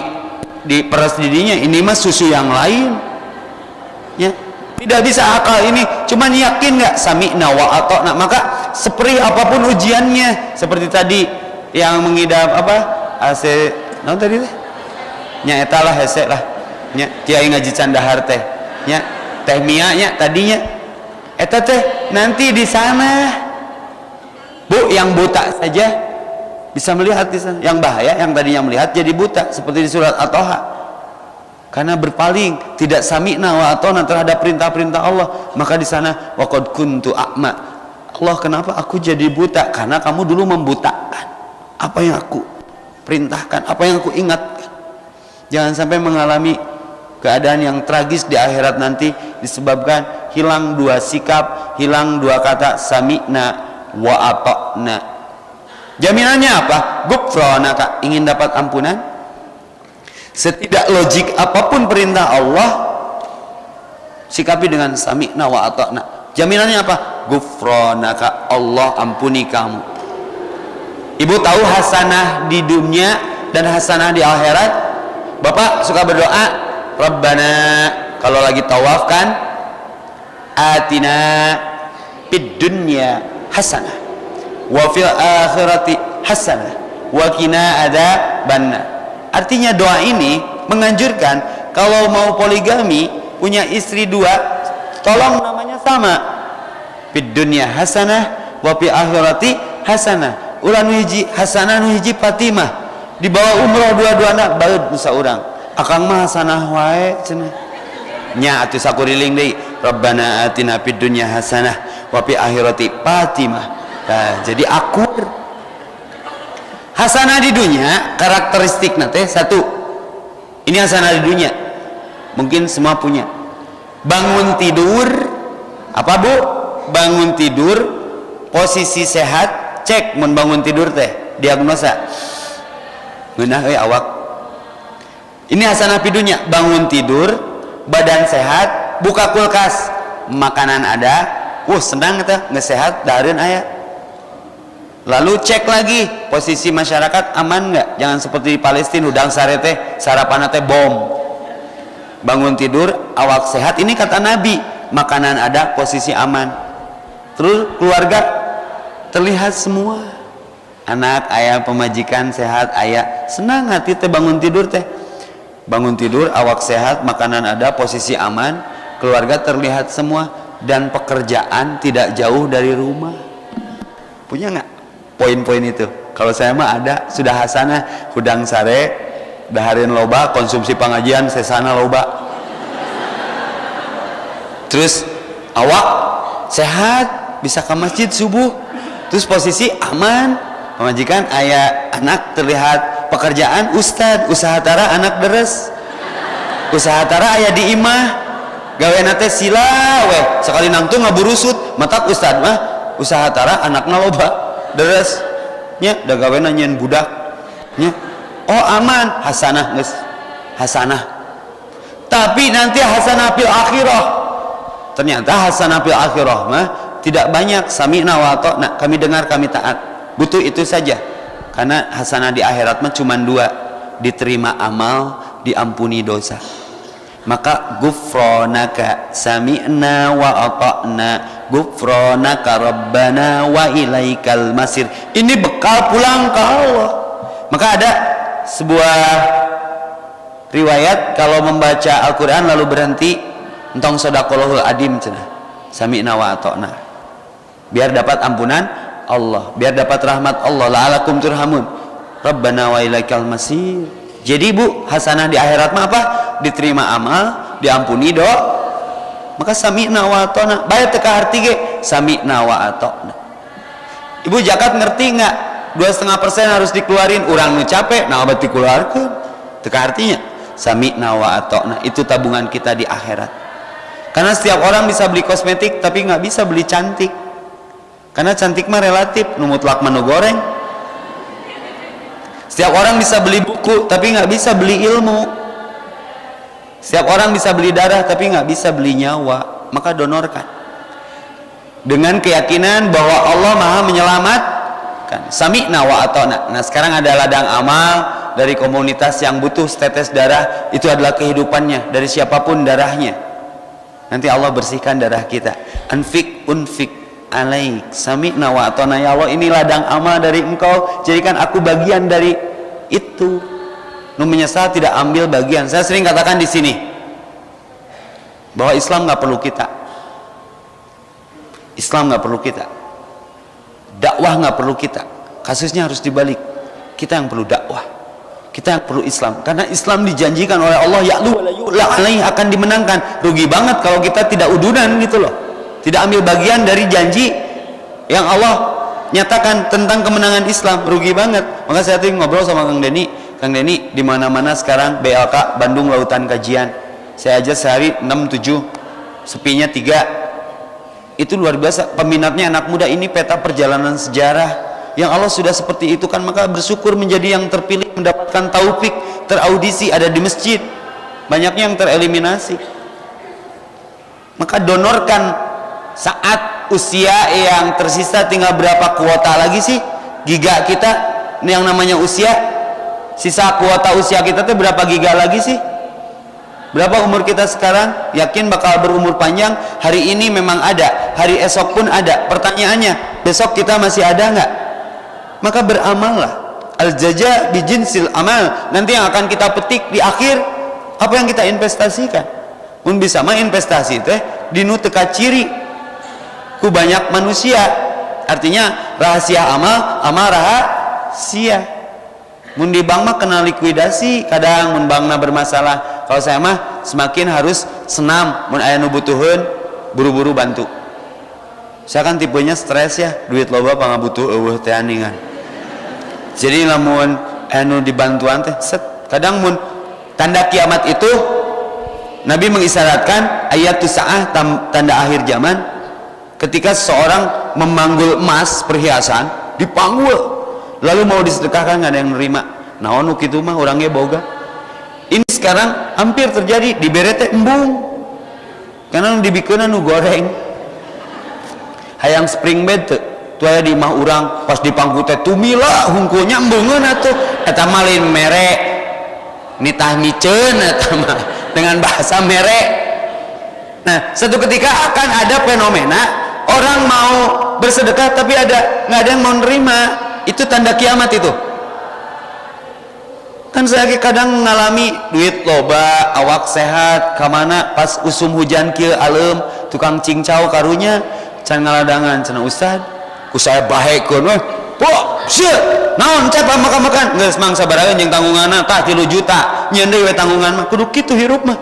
diperes didinya, ini mah susu yang lain, ya tidak bisa akal ini. Cuman yakin nggak sami'na wa ata'na, maka seperti apapun ujiannya, seperti tadi yang mengidap apa AC naon tadi teh nya eta lah hese lah nya kiai ngaji candahar teh nya teh mia nya tadinya eta teh nanti di sana Bu yang buta saja bisa melihat di sana. Yang bahaya yang tadinya melihat jadi buta, seperti di surat At-Taha, karena berpaling, tidak sami'na wa ata'na terhadap perintah-perintah Allah. Maka di sana waqad kuntu a'ma, Allah kenapa aku jadi buta? Karena kamu dulu membutakan apa yang aku perintahkan, apa yang aku ingatkan. Jangan sampai mengalami keadaan yang tragis di akhirat nanti disebabkan hilang dua sikap, hilang dua kata sami'na wa ata'na. Jaminannya apa? Ghufranaka, ingin dapat ampunan. Setidak logik apapun perintah Allah, sikapi dengan sami'na wa ata'na. Jaminannya apa? Ghufranaka, Allah ampuni kamu. Ibu tahu hasanah di dunia dan hasanah di akhirat? Bapak suka berdoa, Rabbana, kalau lagi tawaf kan, atina fid dunya hasanah wa fil akhirati hasanah wa qina adzabannar. Artinya doa ini menganjurkan kalau mau poligami, punya istri dua, tolong namanya sama. Fid dunya hasanah wa fil akhirati hasanah. Ulah nu hiji hasanah, nu hiji Fatimah. dibawa umroh dua-duana baeud saurang akang mah hasanah wae cenah nya atuh sakuriling deui Rabbana atina fid dunya hasanah wa fil akhirati fatimah. Nah, jadi akur hasanah di dunia karakteristikna teh satu ini hasanah di dunia mungkin semua punya bangun tidur apa bu bangun tidur posisi sehat cek mun bangun tidur teh diagnosa ngeunah euy awak ini hasanah di dunia bangun tidur badan sehat buka kulkas makanan ada senang kita nggak sehat dahareun aya lalu cek lagi posisi masyarakat aman nggak jangan seperti di Palestina udang sare teh sarapan teh bom bangun tidur awak sehat ini kata Nabi makanan ada posisi aman terus keluarga terlihat semua anak ayah pemajikan sehat ayah senang hati teh bangun tidur awak sehat makanan ada posisi aman keluarga terlihat semua dan pekerjaan tidak jauh dari rumah punya nggak poin-poin itu kalau saya mah ada sudah hasanah hudang sare dahareun loba konsumsi pengajian sesana loba terus awak sehat bisa ke masjid subuh terus posisi aman pemajikan ayah anak terlihat pekerjaan ustad usaha tara anak deres usaha tara ayah di imah gawe nate sila weh sekali nangtung ngaburusut matak ustad mah usaha tara anakna loba deres nya da gawe nanyain budak nya oh aman hasanah geus hasanah tapi nanti hasanah fil akhirah ternyata hasanah fil akhirah mah tidak banyak sami'na wa ata'na kami dengar kami taat butuh itu saja karena hasanah di akhirat mah cuma dua diterima amal diampuni dosa maka gufronaka sami'na wa ata'na gufronaka rabbana wa ilaikal masir ini bekal pulang ke Allah maka ada sebuah riwayat kalau membaca Al-Quran lalu berhenti entong sodaqallahul adim cenah sami'na wa ata'na biar dapat ampunan Allah biar dapat rahmat Allah la'alakum turhamun rabbana wa ilaikal masir jadi bu hasanah di akhirat mah apa diterima amal diampuni do maka sami'na wa ata'na bae teu ka arti ge sami'na wa ata'na ibu zakat ngerti nggak 2,5% harus dikeluarin urang nu capek nah obat dikeluarkeun teu ka artinya sami'na wa ata'na itu tabungan kita di akhirat karena setiap orang bisa beli kosmetik tapi nggak bisa beli cantik karena cantik mah relatif nu mutlak mah nu goreng setiap orang bisa beli buku tapi nggak bisa beli ilmu setiap orang bisa beli darah tapi nggak bisa beli nyawa maka donorkan dengan keyakinan bahwa Allah maha menyelamatkan sami'na wa ata'na nah sekarang ada ladang amal dari komunitas yang butuh setetes darah itu adalah kehidupannya dari siapapun darahnya nanti Allah bersihkan darah kita unfik alaik sami'na wa ata'na ya Allah ini ladang amal dari engkau jadikan aku bagian dari itu nu menyesal tidak ambil bagian saya sering katakan di sini bahwa Islam nggak perlu kita dakwah nggak perlu kita kasusnya harus dibalik kita yang perlu dakwah kita yang perlu Islam karena Islam dijanjikan oleh Allah ya'lu wa la yu'la alaih akan dimenangkan rugi banget kalau kita tidak udunan gitu loh tidak ambil bagian dari janji yang Allah nyatakan tentang kemenangan Islam rugi banget maka saya tadi ngobrol sama Kang Denny di mana-mana sekarang BLK Bandung Lautan Kajian saya aja sehari 6-7 sepinya 3 itu luar biasa peminatnya anak muda ini peta perjalanan sejarah yang Allah sudah seperti itu kan maka bersyukur menjadi yang terpilih mendapatkan taufik teraudisi ada di masjid banyaknya yang tereliminasi maka donorkan saat usia yang tersisa tinggal berapa kuota lagi sih giga kita ini yang namanya usia sisa kuota usia kita tuh berapa giga lagi sih berapa umur kita sekarang yakin bakal berumur panjang hari ini memang ada hari esok pun ada pertanyaannya besok kita masih ada nggak maka beramallah al-jaza bijinsil amal nanti yang akan kita petik di akhir apa yang kita investasikan pun bisa mah investasi teh dinu teka ciri ku banyak manusia artinya rahasia amal rahasia Mun di bank mah kena likuidasi, kadang mun bankna bermasalah. Kalau saya mah semakin harus senam, mun aya nu butuheun buru-buru bantu. Saya kan tipenya stres ya, duit loba pangabutuh eueuh teh aningan. Jadi lamun anu dibantuan teh set. Kadang mun tanda kiamat itu Nabi mengisyaratkan ayat saah tanda akhir zaman ketika seseorang memanggul emas perhiasan dipanggul lalu mau disedekahkan nggak ada yang nerima. Naon nu kitu mah orangnya boga. Ini sekarang hampir terjadi di berete embung karena nu dibikeuna nu goreng hayang spring bed tuh aya di imah urang pas dipangku teh tumila hungkulnya embungeun atuh eta mah lain mere nitah miceun eta mah dengan bahasa mere. Nah suatu ketika akan ada fenomena orang mau bersedekah tapi nggak ada yang mau nerima. Itu tanda kiamat itu. Kan saya kadang mengalami duit loba, awak sehat, kamana pas usum hujan kieu alem, tukang cincau karunya can ngaladangan cenah ustad, ku saya bahekeun we. Po, sieun, naon cep makan-makan, geus mang sabaraha jeung tanggunganna tah 3 juta, nyeun deui we tanggungan mah, kudu kitu hirup mah.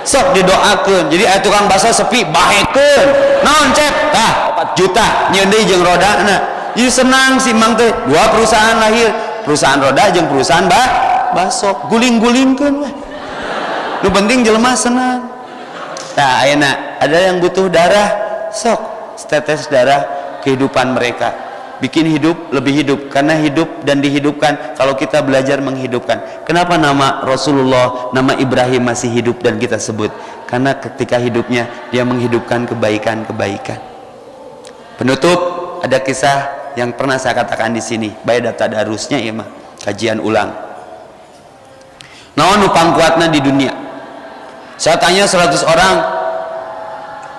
Sok didoakeun. Jadi aya tukang bakso sepi bahekeun. Naon cep? Tah 4 juta nyeun deui jeung rodana. Jadi senang si mang teh, 2 perusahaan lahir, perusahaan roda jeung perusahaan bakso. Guling-gulingkeun we. Nu penting jelema senang. Nah, ayeuna ada yang butuh darah, sok setetes darah kehidupan mereka. Bikin hidup lebih hidup, karena hidup dan dihidupkan kalau kita belajar menghidupkan. Kenapa nama Rasulullah, nama Ibrahim masih hidup dan kita sebut? Karena ketika hidupnya dia menghidupkan kebaikan-kebaikan. Penutup, ada kisah yang pernah saya katakan di sini. Baik data darusnya ya mah, kajian ulang. Naon nu pangkuatna di dunia? Saya tanya 100 orang,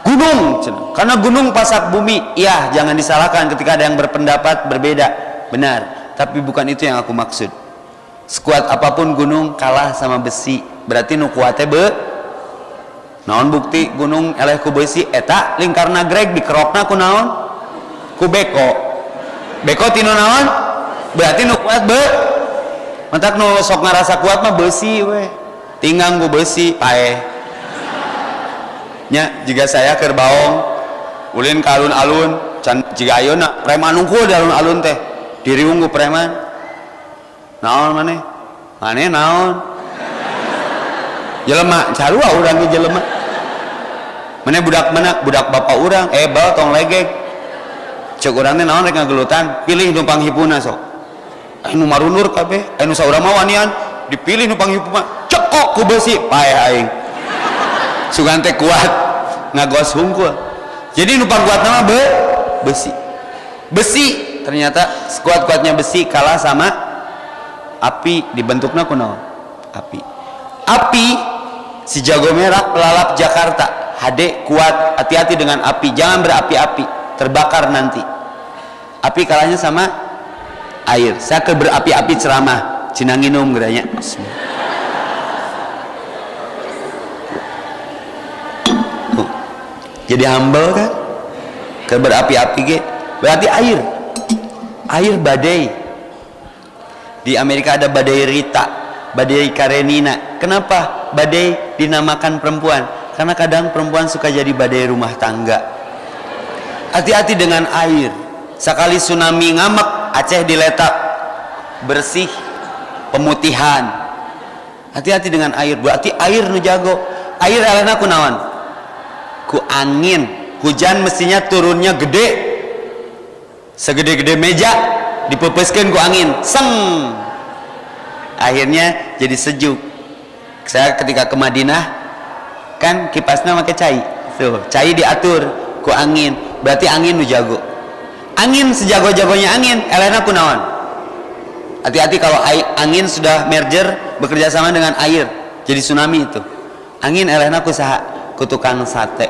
gunung, karena gunung pasak bumi. Iya, jangan disalahkan ketika ada yang berpendapat berbeda, benar, tapi bukan itu yang aku maksud. Sekuat apapun gunung kalah sama besi, berarti nu kuatnya naon bukti gunung eleh ku besi eta lingkar nagreg dikerokna ku naon ku beko tinu naon berarti nu kuat mantak nu sok ngarasa kuat mah besi we tinggang ku besi pae nya jika saya keur baong ulin ka alun-alun can jiga ayeuna preman unggul di alun-alun teh diriung ku preman naon maneh naon jelema carua urang ge jelema maneh budak mana budak bapak urang bal tong legek cek urang teh naon rek ngagelutan pilih numpang hipuna sok nu marunur kabeh nu saurang mah wanian dipilih numpang hipuna cekok ku besi pae aing sugan teh kuat ngagos hungkul jadi numpang kuat nama besi ternyata sekuat-kuatnya besi kalah sama api dibentukna kunaon api si jago merah pelalap Jakarta hade kuat hati-hati dengan api jangan berapi-api terbakar nanti api kalahnya sama air saya ke berapi-api ceramah cina nginum geranya jadi humble kan ke berapi-api ge berarti air badai di Amerika ada badai Rita badai Karenina kenapa badai dinamakan perempuan karena kadang perempuan suka jadi badai rumah tangga hati-hati dengan air sekali tsunami ngamak Aceh diletak bersih pemutihan hati-hati dengan air berarti air nu jago air elena kunaon ku angin hujan mestinya turunnya gede segede-gede meja dipepeskeun ku angin seng akhirnya jadi sejuk saya ketika ke Madinah kan kipasnya pakai cai tuh cai diatur ku angin berarti angin nu jago angin sejago-jagonya angin elena kunaon hati-hati kalau angin sudah merger bekerja sama dengan air jadi tsunami itu angin elena ku saha ku tukang sate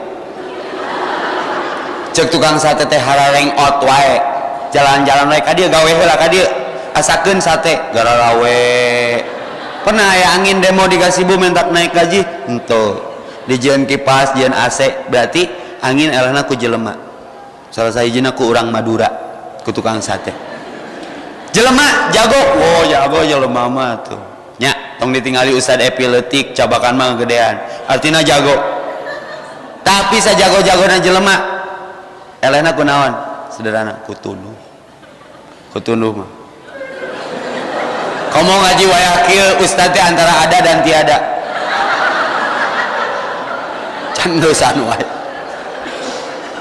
cek tukang sate teh harareng ot wae jalan-jalan wae ka dieu gawe heula ka dieu asakeun sate gararawe pernah aya angin demo di Gasibu mentak naik gaji henteu dijieun kipas jieun AC berarti angin elehna ku jelema salah sahijina ku urang Madura ku tukang sate jelema jago, oh jago jelema mah tuh nya tong ditinggali Ustad epiletik cabakan mah gedean artinya jago. Tapi sajago-jagona jelema elena kunaon sederhana kutunduh mah komo ngaji wayah kieu Ustad teh antara ada dan tiada can dosan wae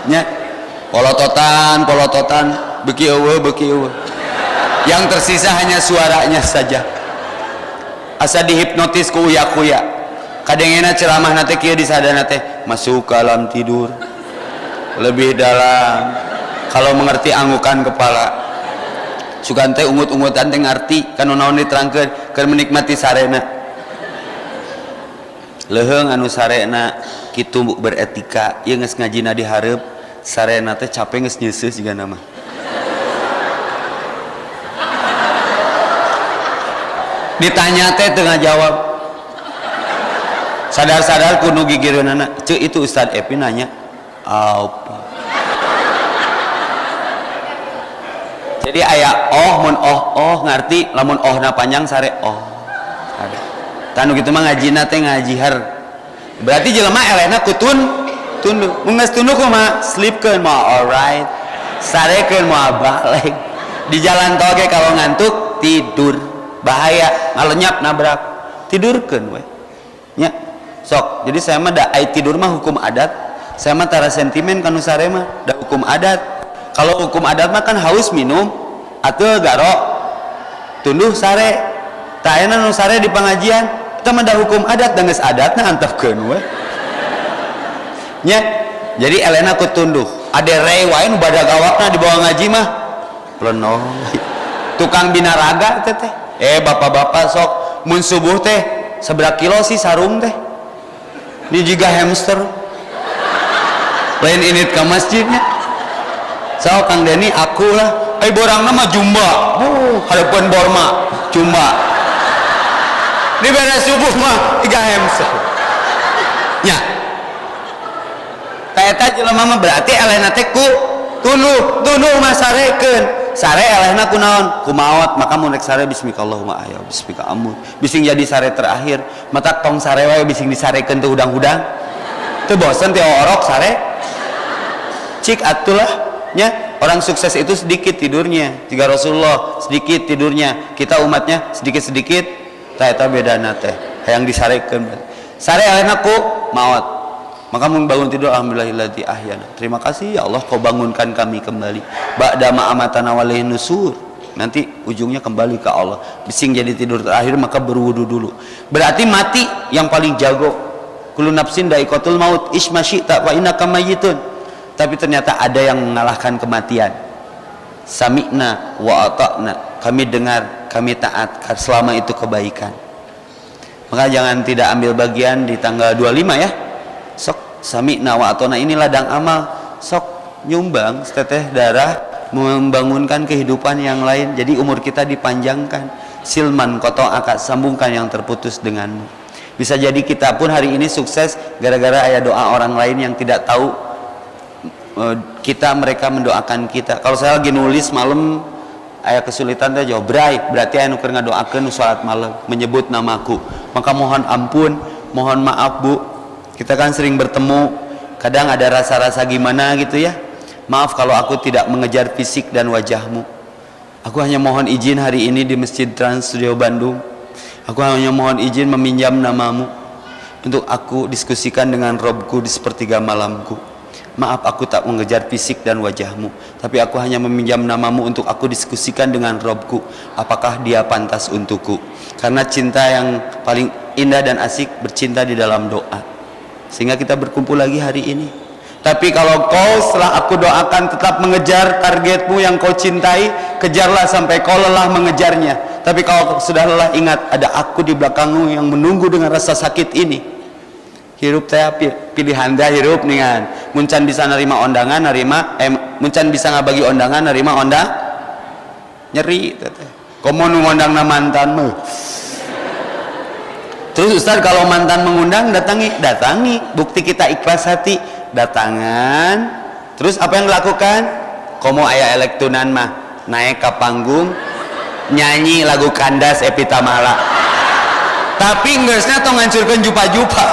nya polototan beki eueuh yang tersisa hanya suaranya saja asa dihipnotis ku uya-kuya kadengena ceramah nate kieu disadana teh masuk ke alam tidur lebih dalam kalau mengerti anggukan kepala sugan teh ungut-ungutan teh ngarti kana naon diterangkeun keur menikmati sarena leheung anu sarena kitu beretika ieu geus ngajina di hareup sarena teh capek geus nyeuseuh sigana mah ditanya teh teu ngajawab sadar-sadar kudu gigireunana ceuk itu Ustad Epi nanya apa jadi aya mun ngarti lamun na panjang sare ada tanu kitu mah ngajina teh ngajihar berarti jelema elena tunduh mun geus tunduh kumaha sleepkeun mah alright sarekeun mah balik di jalan tol ge kalau ngantuk tidur bahaya ngalenyap nabrak tidurkeun we nya sok jadi saya mah da ai tidur mah hukum adat saya mah tara sentimen kanu sare mah da hukum adat kalau hukum adat mah kan haus minum atuh garo tunduh sare tah ayeuna nu sare di pangajian eta mah da hukum adat da geus adatna antepkeun we nya jadi elena ku tunduh ade rei wae nu badag awakna di bawah ngaji mah lenoh tukang binaraga teh bapak-bapak sok mun subuh teh seberapa kilo sih sarung teh ini juga hamster lain init ke masjidnya so Kang Deni aku lah borang nama jumba hadapan borma jumba di beres subuh mah 3 hamster nya kaeta jelema mah berarti elena teh ku tuluh mah sarekeun sare elehna kunaon kumaot maka mun rek sare bismikallahumma ahya bismika amut bising jadi sare terakhir mata tong sare wae bising disarekeun teu hudang-hudang teu bosen teu orok sare cik atulah nya orang sukses itu sedikit tidurnya tiga Rasulullah sedikit tidurnya kita umatnya sedikit-sedikit tah eta bedana teh hayang disarekeun sare elehna ku maot maka mun bangun tidur alhamdulillahilladzi ahyana terima kasih ya Allah kau bangunkan kami kembali ba'da ma amatana walaihi nusur nanti ujungnya kembali ke Allah bising jadi tidur terakhir maka berwudu dulu berarti mati yang paling jago kullu nafsin da'iqatul maut isma syi'ta wa innaka mayyitun tapi ternyata ada yang mengalahkan kematian sami'na wa ata'na kami dengar kami taat selama itu kebaikan maka jangan tidak ambil bagian di tanggal 25 ya sok sami'na wa ata'na ini ladang amal sok nyumbang seteteh darah membangunkan kehidupan yang lain jadi umur kita dipanjangkan silman koto akad sambungkan yang terputus denganmu bisa jadi kita pun hari ini sukses gara-gara aya doa orang lain yang tidak tahu mereka mendoakan kita kalau saya lagi nulis malam aya kesulitan teh jauh berarti aya nu keur ngadoakeun salat malam menyebut namaku maka mohon ampun mohon maaf Bu kita kan sering bertemu kadang ada rasa-rasa gimana gitu ya maaf kalau aku tidak mengejar fisik dan wajahmu aku hanya mohon izin hari ini di Masjid Trans Studio Bandung aku hanya mohon izin meminjam namamu untuk aku diskusikan dengan Robku di sepertiga malamku maaf aku tak mengejar fisik dan wajahmu tapi aku hanya meminjam namamu untuk aku diskusikan dengan Robku apakah dia pantas untukku karena cinta yang paling indah dan asik bercinta di dalam doa sehingga kita berkumpul lagi hari ini tapi kalau kau setelah aku doakan tetap mengejar targetmu yang kau cintai kejarlah sampai kau lelah mengejarnya tapi kalau sudah lelah ingat ada aku di belakangmu yang menunggu dengan rasa sakit ini hirup teh pilihan teh hirup ningan muncan bisa nerima undangan muncan bisa ngabagi undangan nerima ondang nyeri teh komo nu ngundangna mantan mah terus Ustaz kalau mantan mengundang datangi bukti kita ikhlas hati datangan terus apa yang dilakukan komo aya elektunan mah naik ke panggung nyanyi lagu kandas Epitamala tapi geusna tong ngancurkeun jupa-jupa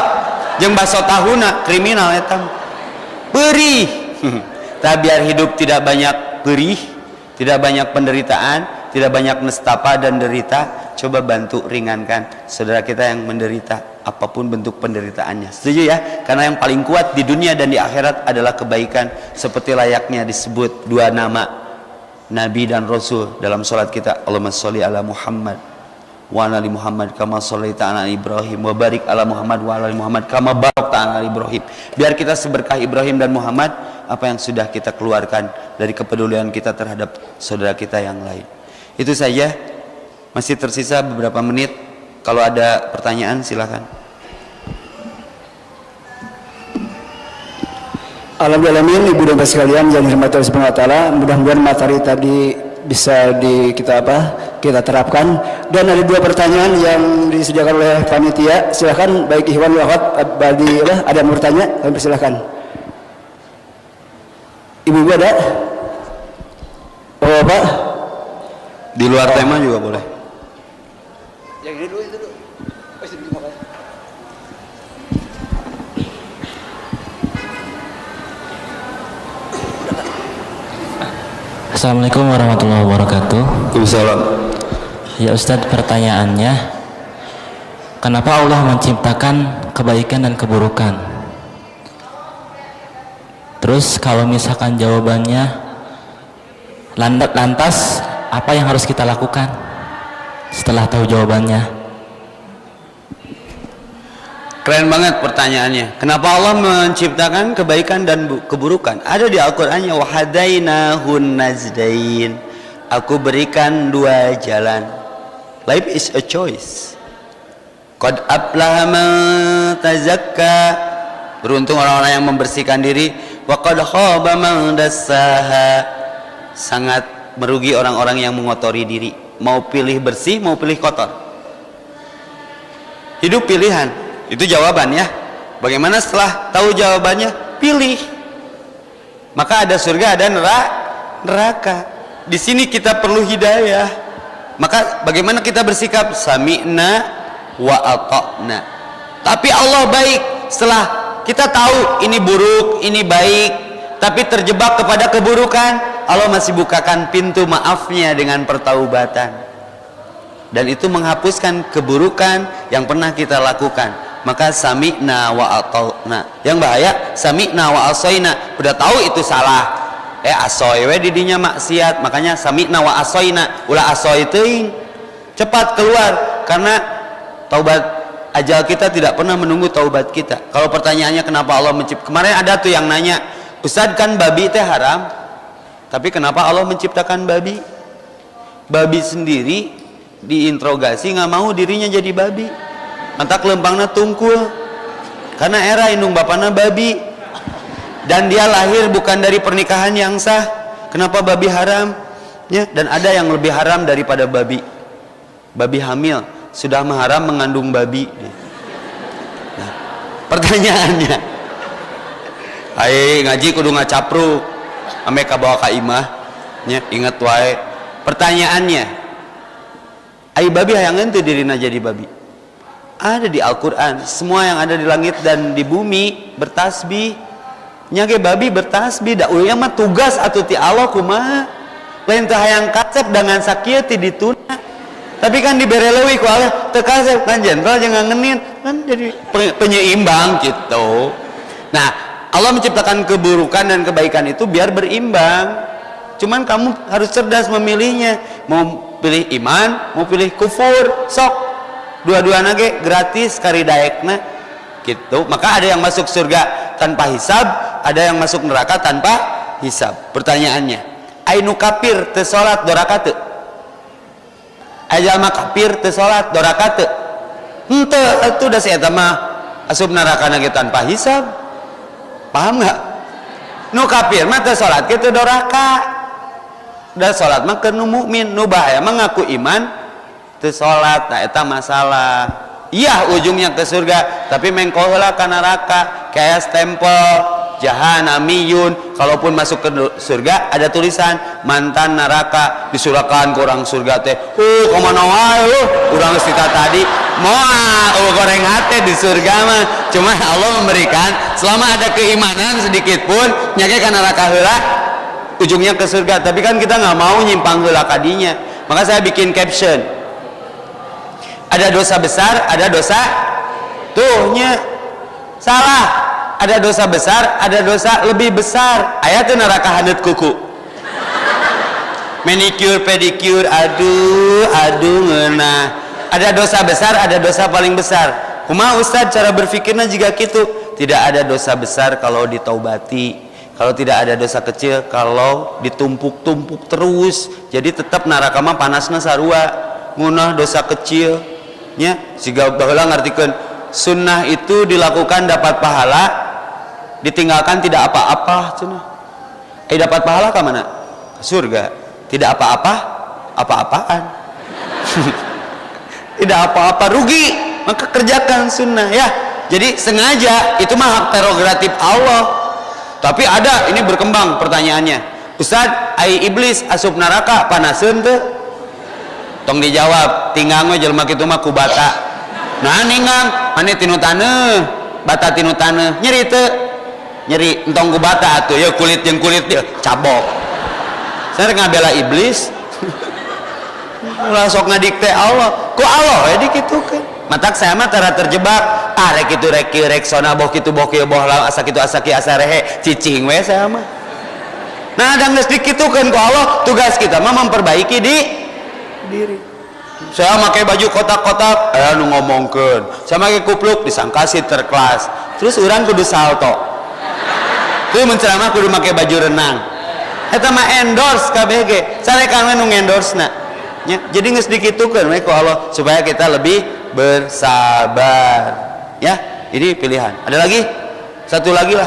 jeung baso tahuna kriminal eta perih tah biar hidup tidak banyak perih, tidak banyak penderitaan, tidak banyak nestapa dan derita, coba bantu ringankan saudara kita yang menderita apapun bentuk penderitaannya. Setuju ya? Karena yang paling kuat di dunia dan di akhirat adalah kebaikan, seperti layaknya disebut dua nama Nabi dan Rasul dalam salat kita. Allahumma sholli ala Muhammad wa ala ali Muhammad kama shallaita ala Ibrahim wa barik ala Muhammad wa ala ali Muhammad kama barakta ala Ibrahim. Biar kita seberkah Ibrahim dan Muhammad apa yang sudah kita keluarkan dari kepedulian kita terhadap saudara kita yang lain. Itu saja. Masih tersisa beberapa menit. Kalau ada pertanyaan silakan. Alhamdulillah, ibu dan bapak sekalian yang dirahmati Allah Subhanahu wa taala, mudah-mudahan materi tadi bisa kita terapkan. Dan ada dua pertanyaan yang disediakan oleh panitia. Silakan baik Ikhwan Wahab Badi ada yang bertanya, kami silakan. Ibu-ibu ada? Bapak? Di luar tema juga boleh. Yang ini dulu itu dulu. Assalamualaikum warahmatullahi wabarakatuh. Waalaikumsalam. Ya Ustadz, pertanyaannya, kenapa Allah menciptakan kebaikan dan keburukan? Terus kalau misalkan jawabannya lantas apa yang harus kita lakukan setelah tahu jawabannya? Keren banget pertanyaannya. Kenapa Allah menciptakan kebaikan dan keburukan? Ada di Al-Qur'annya, wa hadainahun najdain. Aku berikan dua jalan. Life is a choice. Qad aflaha man tazakka. Beruntung orang-orang yang membersihkan diri. Wa qad khaba man dassaha. Sangat merugi orang-orang yang mengotori diri. Mau pilih bersih, mau pilih kotor. Hidup pilihan. Itu jawabannya. Bagaimana setelah tahu jawabannya? Pilih. Maka ada surga, ada neraka. Di sini kita perlu hidayah. Maka bagaimana kita bersikap? Sami'na wa ata'na. Tapi Allah baik. Setelah kita tahu ini buruk, ini baik, tapi terjebak kepada keburukan, Allah masih bukakan pintu maafnya dengan pertaubatan. Dan itu menghapuskan keburukan yang pernah kita lakukan. Maka sami'na wa ata'na. Yang bahaya sami'na wa asoyna. Udah tahu itu salah, asoy we didinya maksiat. Makanya sami'na wa asoyna. Ulah asoy teuing, cepat keluar. Karena taubat ajal kita tidak pernah menunggu taubat kita. Kalau pertanyaannya kenapa Allah menciptakan, kemarin ada tuh yang nanya, Ustadz kan babi teh haram, tapi kenapa Allah menciptakan babi? Babi sendiri diinterogasi nggak mau dirinya jadi babi. Mantak lempangna tungkul karena era indung bapana babi, dan dia lahir bukan dari pernikahan yang sah. Kenapa babi haram? Ya, dan ada yang lebih haram daripada babi. Babi hamil sudah haram mengandung babi. Nah, pertanyaannya, ai ngaji kudu ngacapruk ame ka bawa ka imah nya, inget wae. Pertanyaannya, ai babi hayang henteu dirina jadi babi? Ada di Al-Quran. Semua yang ada di langit dan di bumi bertasbih. Nyage babi bertasbih. Daulnya mah tugas atuh ti Allah kumaha. Lain teh hayang kacep dengan sakieu ti dituna. Tapi kan dibere leuwih ku Allah teu kasep kan jenderal jeung ngangenin kan jadi penyeimbang gitu. Nah, Allah menciptakan keburukan dan kebaikan itu biar berimbang. Cuman kamu harus cerdas memilihnya. Mau pilih iman, mau pilih kufur, sok. Dua-duanya ge gratis karidaekna gitu. Maka ada yang masuk surga tanpa hisab, ada yang masuk neraka tanpa hisab. Pertanyaannya, ainu kafir teu salat doraka teu? Aya mah kafir teu salat doraka teu? Henteu, atuh da si eta mah asup neraka ge tanpa hisab. Paham enggak? Nu kafir mah teu salat ge teu doraka. Da salat mah keur nu mukmin, nu bahaya mah ngaku iman teu salat. Nah eta masalah. Iya ujungnya ke surga, tapi mengko heula ka neraka kayak stempel jahanamiyun. Kalaupun masuk ke surga ada tulisan mantan neraka, disurahkan ke orang surga teh. Kemana wae urang geus tadi moal goreng hate di surga mah. Cuma Allah memberikan selama ada keimanan sedikit pun nyake ka neraka heula ujungnya ke surga. Tapi kan kita nggak mau nyimpang heula kadinya. Maka saya bikin caption. Ada dosa besar, ada dosa tuhnya salah. Ada dosa besar, ada dosa lebih besar. Aya teh neraka haneut kuku. Manicure, pedicure, aduh ngeunah. Ada dosa besar, ada dosa paling besar. Kumaha Ustaz cara berpikirnya juga gitu? Tidak ada dosa besar kalau ditaubati. Kalau tidak ada dosa kecil kalau ditumpuk-tumpuk terus. Jadi tetap neraka mah panasna sarua. Ngunah dosa kecil nya siga baheula ngartikeun sunnah itu dilakukan dapat pahala, ditinggalkan tidak apa-apa cenah. Dapat pahala ke mana? Ke surga. Tidak apa-apa, apa-apaan. Tidak apa-apa, rugi. Maka kerjakan sunnah ya. Jadi sengaja itu mah hak prerogatif Allah. Tapi ada ini berkembang pertanyaannya. Ustaz, ai iblis asup neraka panaseun teu? Tong dijawab, tinggang we jelema kitu mah ku bata. Nah ningang, mane tinu taneuh, bata tinu taneuh, nyeri teu? Nyeri, entong ku bata atuh, ya kulit jeung kulit dia cabok. Saya ngabela iblis. Ulah sok ngadikte Allah. Ku Allah we dikitukeun. Matak saya mah tara terjebak. Rek kitu rek kieu rek sona boh kitu boh kieu boh la asa kitu asa kieu asa rehe cicing we saya mah. Nah, dan geus dikitukeun ku Allah, tugas kita mah memperbaiki diri. Saya pakai baju kotak-kotak, nu ngomongkeun. Saya pakai kupluk disangka si terkelas. Terus urang kudu salto. Tuh menceramah kudu pakai baju renang. Eta mah endorse KBG. Sarekan we nu endorse-na. Ya, jadi geus dikitukeun we ku Allah supaya kita lebih bersabar. Ya, ini pilihan. Ada lagi? Satu lagi lah.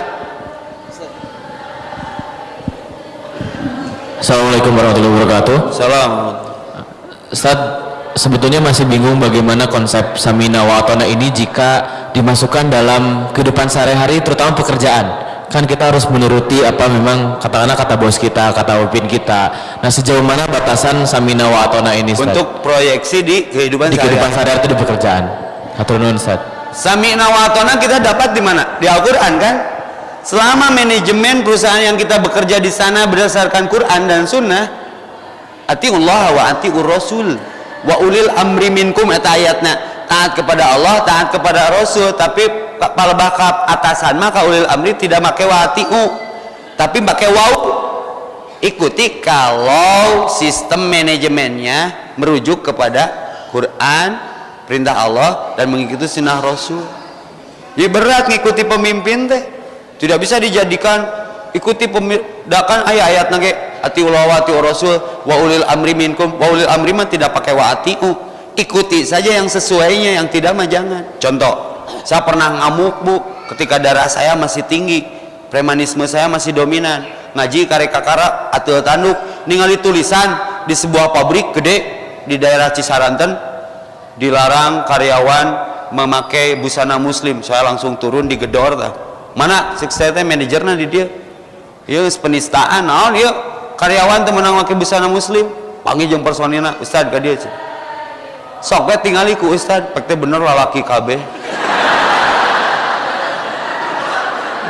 Assalamualaikum warahmatullahi wabarakatuh. Salam. Ustaz, sebetulnya masih bingung bagaimana konsep samina wa atona ini jika dimasukkan dalam kehidupan sehari-hari, terutama pekerjaan. Kan kita harus menuruti apa memang katakanlah kata bos kita, kata upin kita. Nah, sejauh mana batasan samina wa atona ini, Ustaz? Untuk proyeksi di kehidupan sehari-hari itu di pekerjaan. Hatur nuhun, Ustaz. Sami'na wa atona kita dapat di mana? Di Al-Qur'an kan? Selama manajemen perusahaan yang kita bekerja di sana berdasarkan Quran dan Sunnah, atiullah wa atiur rasul wa ulil amri minkum, eta ayatna. Taat kepada Allah, taat kepada Rasul, tapi palebah atasan maka ulil amri tidak pakai wa atiu, tapi pakai wau. Ikuti kalau sistem manajemennya merujuk kepada Quran, perintah Allah, dan mengikuti sunnah Rasul. Jadi berat ngikuti pemimpin teh, tidak bisa dijadikan ikuti pemimpin ayat-ayat nage atiullah wa atiur rasul wa ulil amri minkum. Wa ulil amri mah tidak pakai wa atiu, ikuti saja yang sesuainya, yang tidak mah jangan. Contoh, saya pernah ngamuk bu ketika darah saya masih tinggi, premanisme saya masih dominan, ngaji karek kakara atul tanduk, ningali tulisan di sebuah pabrik gede di daerah Cisaranten, dilarang karyawan memakai busana muslim. Saya langsung turun di gedor tah. Mana saya teh manajerna di dia. Ieu penistaan naon ieu? Karyawan teh meunang make busana muslim. Panggil jeung personilna, Ustaz ka dieu. Sok we tingali ku Ustaz, pek teh bener lalaki kabeh.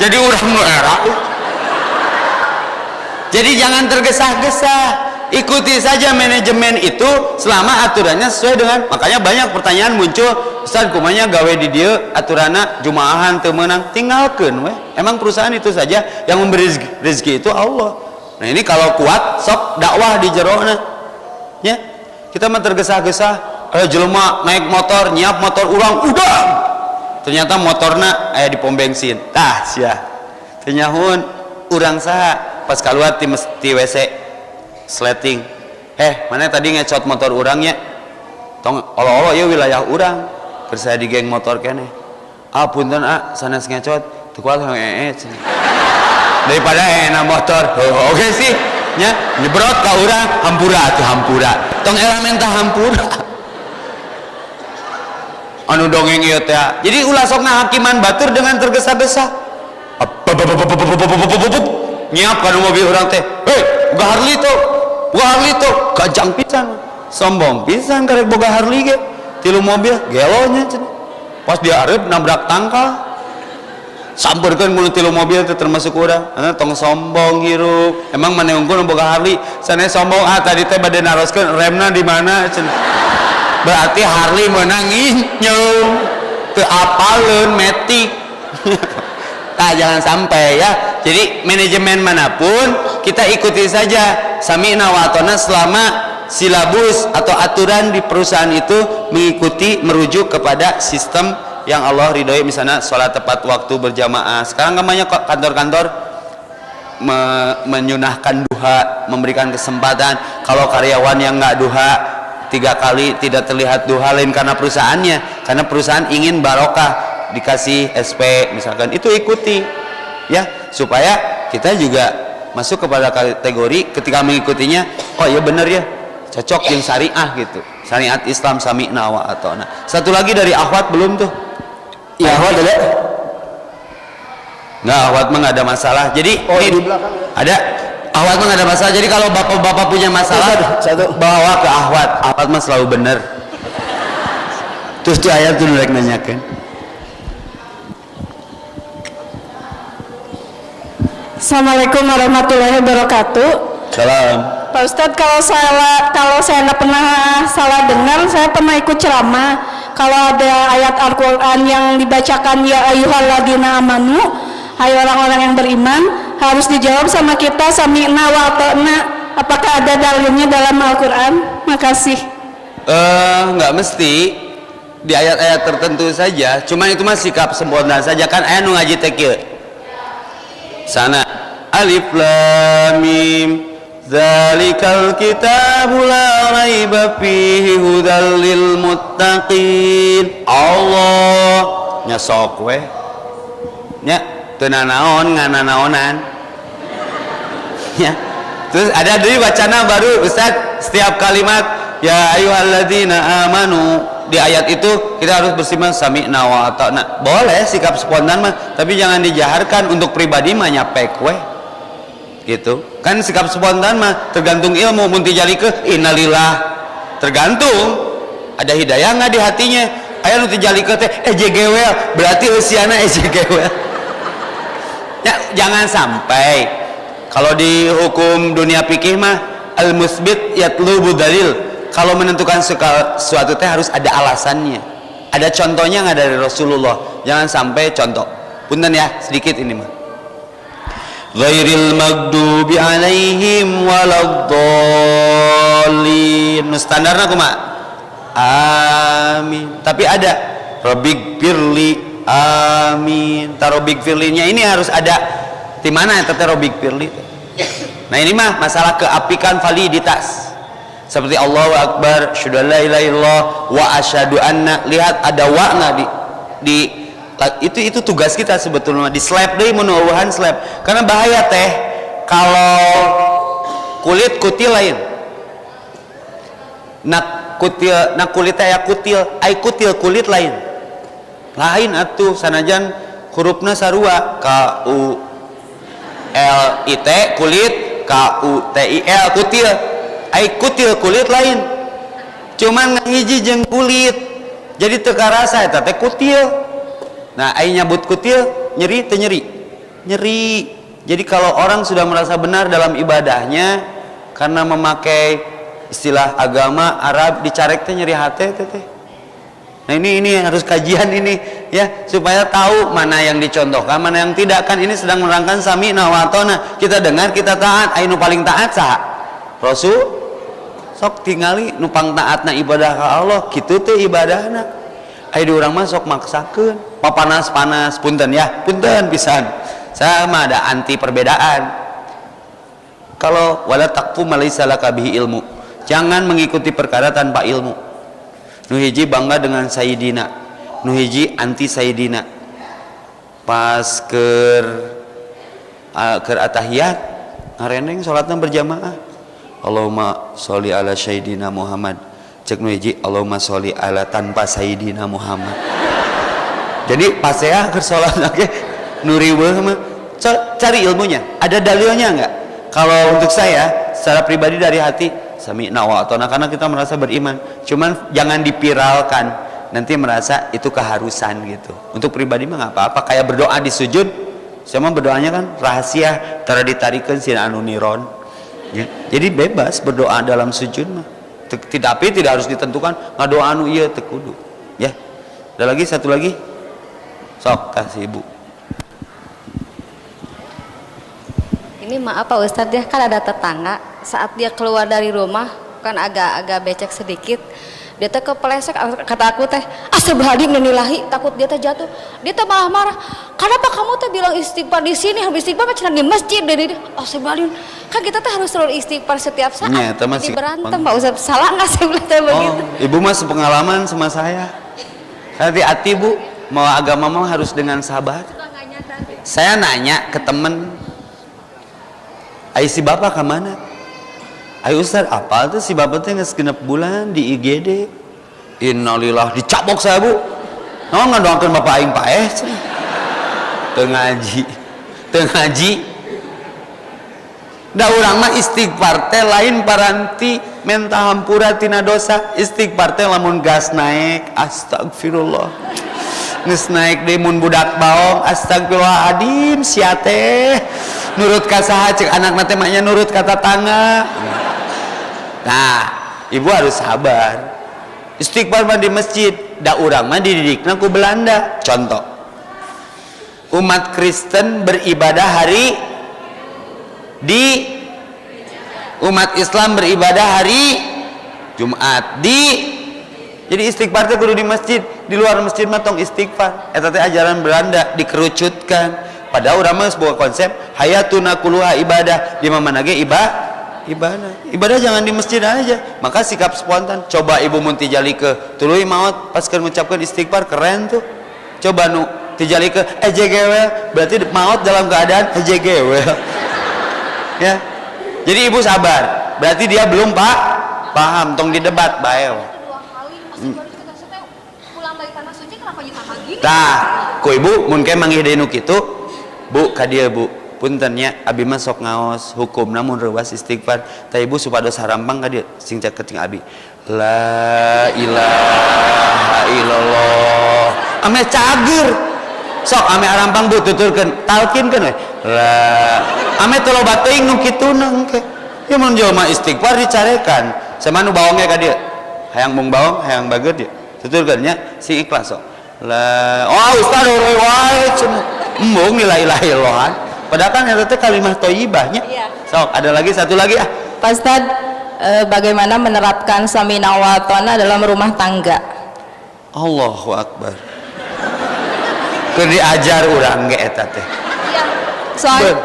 Jadi urang nu era. Jadi jangan tergesa-gesa. Ikuti saja manajemen itu selama aturannya sesuai dengan. Makanya banyak pertanyaan muncul, Ustaz kumanya gawe di dieu aturanna jumaahan teu meunang, tinggalkeun we. Emang perusahaan itu saja yang memberi rezeki itu Allah. Nah ini kalau kuat sok dakwah di jerona. Ya. Kita mah tergesa-gesa, jelema naik motor, nyiap motor urang udah. Ternyata motorna aya di pom bensin. Tah sia. Teu nyahoun urang saha pas kaluar ti WC sleting, mana tadi ngecot motor urangnya, tong olo-olo ya wilayah urang, bersaya di geng motor kene, punten sanes ngecot, tuh kuat daripada enak motor, oke sih, nya nyebrot ka urang, hampura tuh hampura, tong elemen tah hampura, anu dongeng ieu teh, jadi ulah sokna hakiman batur dengan tergesa-gesa, nyiap kana mobil urang teh. Hei, boga Harley tuh, gajang pisan. Sombong pisan karek boga Harley ge. Tilu mobil gelonya cenah. Pas dia arep nabrak tangkal. Sampeurkeun mulu tilu mobil teh termasuk urang. Ana tong sombong hirup. Emang maneh unggul boga Harley, sanes sombong tadi teh bade naroskeun remna di mana cenah. Berarti Harley meunang nyium. Teu apaleun metik. Nah, jangan sampai ya. Jadi manajemen manapun kita ikuti saja sami'na wa ata'na selama silabus atau aturan di perusahaan itu mengikuti merujuk kepada sistem yang Allah ridhoi, misalnya sholat tepat waktu berjamaah. Sekarang namanya kantor-kantor menyunahkan duha, memberikan kesempatan kalau karyawan yang nggak duha 3 kali tidak terlihat duha, lain karena perusahaannya, karena perusahaan ingin barokah dikasih SP misalkan, itu ikuti ya, supaya kita juga masuk kepada kategori ketika mengikutinya, oh iya bener ya, cocok yang syariah gitu, syariat Islam sami'na wa ata'na. Satu lagi dari akhwat belum tuh? Ya, akhwat ada? Nggak, akhwat mah nggak ada masalah. Jadi di belakang ada akhwat mah nggak ada masalah. Jadi kalau bapak-bapak punya masalah, satu. bawa ke akhwat mah selalu bener. Terus di ayat tuh mereka nanyakan. Assalamualaikum warahmatullahi wabarakatuh. Salam. Pak Ustadz, kalau saya nggak pernah salah dengar, saya pernah ikut ceramah. Kalau ada ayat Al-Quran yang dibacakan ya ayyuhalladzina amanu, hai orang-orang yang beriman, harus dijawab sama kita sami'na wa ata'na. Apakah ada dalilnya dalam Al-Quran? Makasih. Nggak mesti di ayat-ayat tertentu saja. Cuman itu mah sikap sempurna saja kan. Ayat nu ngaji teh kieu. Sana alif lam mim zalikal kitabu la raiba fihi hudal lil muttaqin. Allah nya sok we nya teu nanaon ngananaonan ya. Terus ada deui wacana baru Ustaz, setiap kalimat ya ayyuhalladzina amanu di ayat itu kita harus bersifat sami'na wa ata'na. Boleh sikap spontan mah, tapi jangan dijaharkan. Untuk pribadi mah nyapek we gitu kan. Sikap spontan mah tergantung ilmu, mun tijalikeun innalillah, tergantung ada hidayah nggak di hatinya. Aya nu tijalikeun teh ejegewel, berarti usiana ejegewel. Ya, jangan sampai. Kalau di hukum dunia fikih mah al musbit yatlubu dalil. Kalau menentukan sesuatu teh harus ada alasannya, ada contohnya nggak dari Rasulullah. Jangan sampai contoh. Punten ya sedikit ini mah. Ghairil maghdubi alaihim waladdallin. Standarna kumaha? Amin. Tapi ada Rabbik firli amin. Tarobik firlinya ini harus ada. Di mana ya teh Rabbik firli? Nah ini mah masalah keapikan validitas. Seperti Allahu Akbar, syuhadu la ilaha illallah wa asyhadu anna. Lihat ada wa nggak di itu tugas kita sebetulnya. Di slap deui mun eueuhan slap. Karena bahaya teh kalau kulit kutil lain. Nak kulit teh aya kutil, ai kutil kulit lain. Lain atuh sanajan hurufna sarua, K U L I T kulit, K U T I L kutil. Ai kutil kulit lain, cuman ngahiji jeung kulit, jadi teu karasa eta teh kutil. Nah, ai nyabut kutil nyeri teu nyeri? Nyeri. Jadi kalau orang sudah merasa benar dalam ibadahnya karena memakai istilah agama Arab, dicarek teh nyeri hate teh. Nah, ini harus kajian ini ya, supaya tahu mana yang dicontohkan, mana yang tidak. Kan ini sedang menerangkan sami'na wa ata'na. Kita dengar, kita taat. Ai nu paling taat saha? Rasul. Sok tingali nupang taatna ibadah ka Allah, kitu teh ibadahna. Ai di urang mah sok maksakeun, papanas-panas, punten ya, punten pisan. Saya mah ada anti perbedaan. Kalau wala taqfu ma laysa laka bihi ilmu. Jangan mengikuti perkara tanpa ilmu. Nu hiji bangga dengan Sayyidina, nu hiji anti Sayyidina. Pas keur atahiyat ngareneng salatna berjamaah. Allahumma sholli ala Sayyidina Muhammad. Cek nu hiji Allahumma sholli ala tanpa Sayyidina Muhammad. Jadi pas saya keur salat ge nu riweuh mah cari ilmunya, ada dalilnya enggak? Kalau untuk saya secara pribadi dari hati sami'na wa ata'na, karena kita merasa beriman. Cuman jangan dipiralkan, nanti merasa itu keharusan gitu. Untuk pribadi mah nggak apa-apa, kayak berdoa di sujud, sama berdoanya kan rahasia, tara ditarikeun sina anu niron. Ya. Jadi bebas berdoa dalam sujud mah. Tapi tidak harus ditentukan ngadoa anu ieu teu kudu. Ya. Ada lagi satu lagi. Sok kasih Ibu. Ini maaf Pak Ustadz ya, kan ada tetangga saat dia keluar dari rumah kan agak becek sedikit, dia teh kepleset, kata aku teh astagfirullahaladzim nenilahi, takut dia teh jatuh, dia teh malah marah, kenapa kamu teh bilang istighfar di sini, habis istighfar macam di masjid, dan astagfirullahaladzim, kan kita teh harus selalu istighfar setiap saat. Ya, di berantem Pak Ustadz, salah nggak saya bilang teh begitu? Ibu mah sepengalaman sama saya. Hati-hati Bu, mau agama mah harus dengan sabar. Saya nanya ke temen, ayo si bapak kemana? Ayo Ustaz, apa tuh si bapak tuh nggak bulan di IGD? Innalillah, dicapok saya Bu. Oh ngadoakeun bapak aing paeh. Teu ngaji. Da urang mah istighfar teh lain paranti menta hampura tina dosa. Istighfar teh lamun gas naik, astagfirullah. Geus naik deui mun budak baong, astagfirullahaladzim sia teh. Nurut ka saha ceuk anakna teh mah nya nurut ka tatangga. Nah, ibu harus sabar. Istighfar mah di masjid, da urang mah dididikna ku Belanda. Contoh. Umat Kristen beribadah hari di, umat Islam beribadah hari Jumat di. Jadi istighfar teh kudu di masjid, di luar masjid mah tong istighfar. Eta teh ajaran Belanda dikerucutkan. Padahal urang mah sebuah konsep hayatuna kulluha ibadah, di mana ge ibadah jangan di masjid aja. Maka sikap spontan, coba ibu mun tijalikeun tuluy maot pas keur ngucapkeun istighfar, keren tuh. Coba nu tijalikeun ejegewel, berarti maot dalam keadaan ejegewel. Ya. Jadi ibu sabar, berarti dia belum paham, tong didebat bae. Tah, ku ibu mun ke manggih deui nu kitu, Bu, ka dieu Bu, punten nya abi mah sok ngaos hukum namun reuas istighfar. Tah ibu supados harampang ka dieu sing ceketing abi. La ilaha illallah. Ame cager. Sok ame harampang Bu tuturkeun, talkinkeun we. La ame teu loba teuing nu kituna engke. Ya mun jelema istighfar dicarekan. Sama nu baongnya ka dieu. Hayang mung baong, hayang bageud dieu. Tuturkeun nya sing ikhlas sok. La oh ustaz urang wae cenah. Embung la ilaha illallah. Padahal kan eta teh kalimat thayyibahnya. Iya. Sok, ada lagi satu lagi ah. Pak Ustad, bagaimana menerapkan sami'na wa ata'na dalam rumah tangga? Allahu akbar. Keur diajar urang ge eta teh. Iya.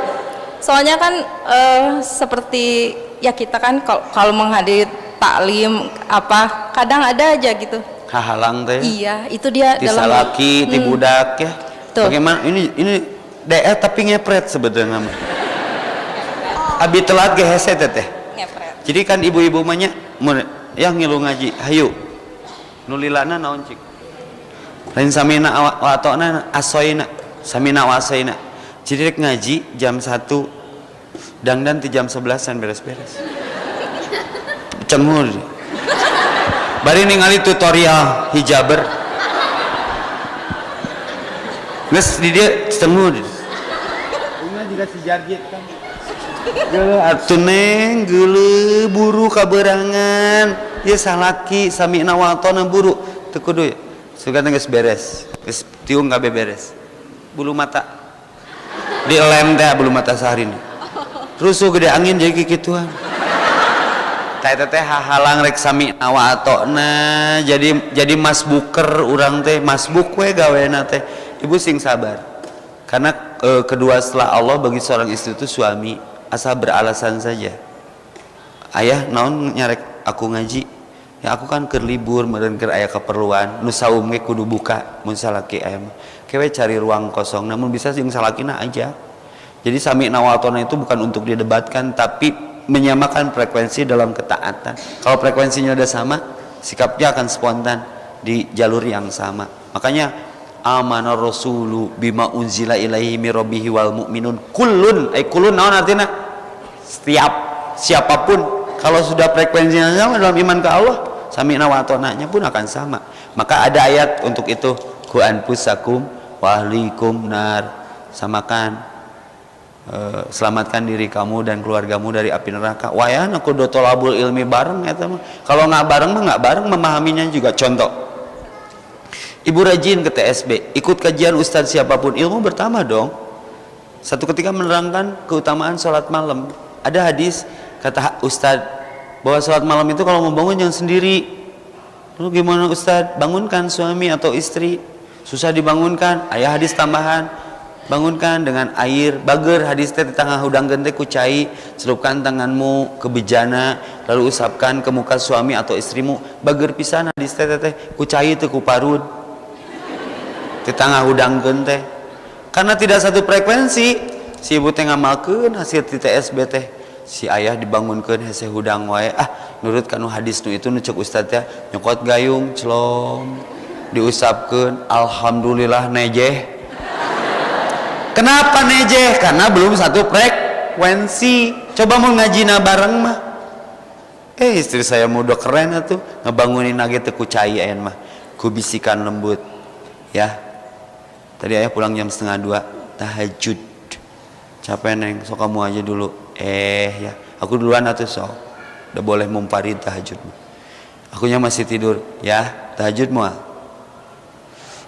Soalnya kan seperti ya kita kan kalau menghadiri taklim apa kadang ada aja gitu. Hahalang teh. Iya, itu dia ti dalam salaki, ti budak ya. Tuh. Bagaimana ini DR tapi ngepret sebenarnya mah. Abi telat ge hese teh. ngepret. Jadi kan ibu-ibu mah nya yang ngilu ngaji, hayu. Nu lilana naon cik? Lain samina wa ata'na asoina, samina wa asoina. Jadi rek ngaji jam 1 dangdan ti jam 11-an beres-beres. Cenghur. Bari ningali tutorial hijaber. Geus di dieu cenghur. Ini juga si Jarjit kan. Geuleuh atuh neng geuleuh buru kaberangan. Ieu salaki sami nawatona buru teu kudu ya. Sugan geus beres. Geus tiung kabeh beres. Bulu mata dilem teh bulu mata saharina. Rusuh gede angin jadi kikituan. Eta teh hahalang rek sami nawatona jadi masbuker urang teh masbuk we gawena teh. Ibu sing sabar. Karena kedua setelah Allah bagi seorang istri itu suami asal beralasan saja. Ayah naon nyarek aku ngaji? Ya aku kan keur libur meureun keur aya keperluan. Nu saum ge kudu buka mun salaki aya mah. Kewe cari ruang kosong namun bisa jeung salakina aja. Jadi sami nawatona itu bukan untuk didebatkan tapi menyamakan frekuensi dalam ketaatan. Kalau frekuensinya udah sama, sikapnya akan spontan di jalur yang sama. Makanya Amanar rasulu bima unzila ilaihi mir rabbihi wal mu'minun kullun naon artinya setiap siapapun kalau sudah frekuensinya sama dalam iman ke Allah sami'na wa ata'na-nya pun akan sama. Maka ada ayat untuk itu, ku anfusakum wa ahlikum nar, samakan selamatkan diri kamu dan keluargamu dari api neraka. Wayana kudu tolabul ilmi bareng eta mah. Kalau nggak bareng mah nggak bareng memahaminya juga. Contoh, ibu rajin ke TSB, ikut kajian ustadz siapapun, ilmu bertambah dong. Satu ketika menerangkan keutamaan sholat malam, ada hadis kata ustadz bahwa sholat malam itu kalau mau bangun jangan sendiri. Lalu gimana ustadz? Bangunkan suami atau istri, susah dibangunkan, ayah hadis tambahan, bangunkan dengan air bager, hadis teh di tengah hudang gente kucai, celupkan tanganmu ke bejana lalu usapkan ke muka suami atau istrimu, bager pisan hadis teh kucai teu ku parut di tengah hudang gente. Karena tidak satu frekuensi, si ibu teh ngamalkeun hasil ti TSB teh, si ayah dibangunkeun hese hudang wae, nurut kanu hadis nu itu nu ceuk ustad teh nyokot gayung celom diusapkeun, alhamdulillah nejeh. Kenapa nejeh? Karena belum satu frekuensi. Coba mau ngajina bareng mah, istri saya muda keren atuh ngebangunin lagi teu kucai ayeuna mah ku bisikan lembut, ya tadi ayah pulang jam 1:30 tahajud, capek neng, sok kamu aja dulu. Ya aku duluan atuh sok, udah boleh mumparin tahajud. Akunya masih tidur, ya tahajud moal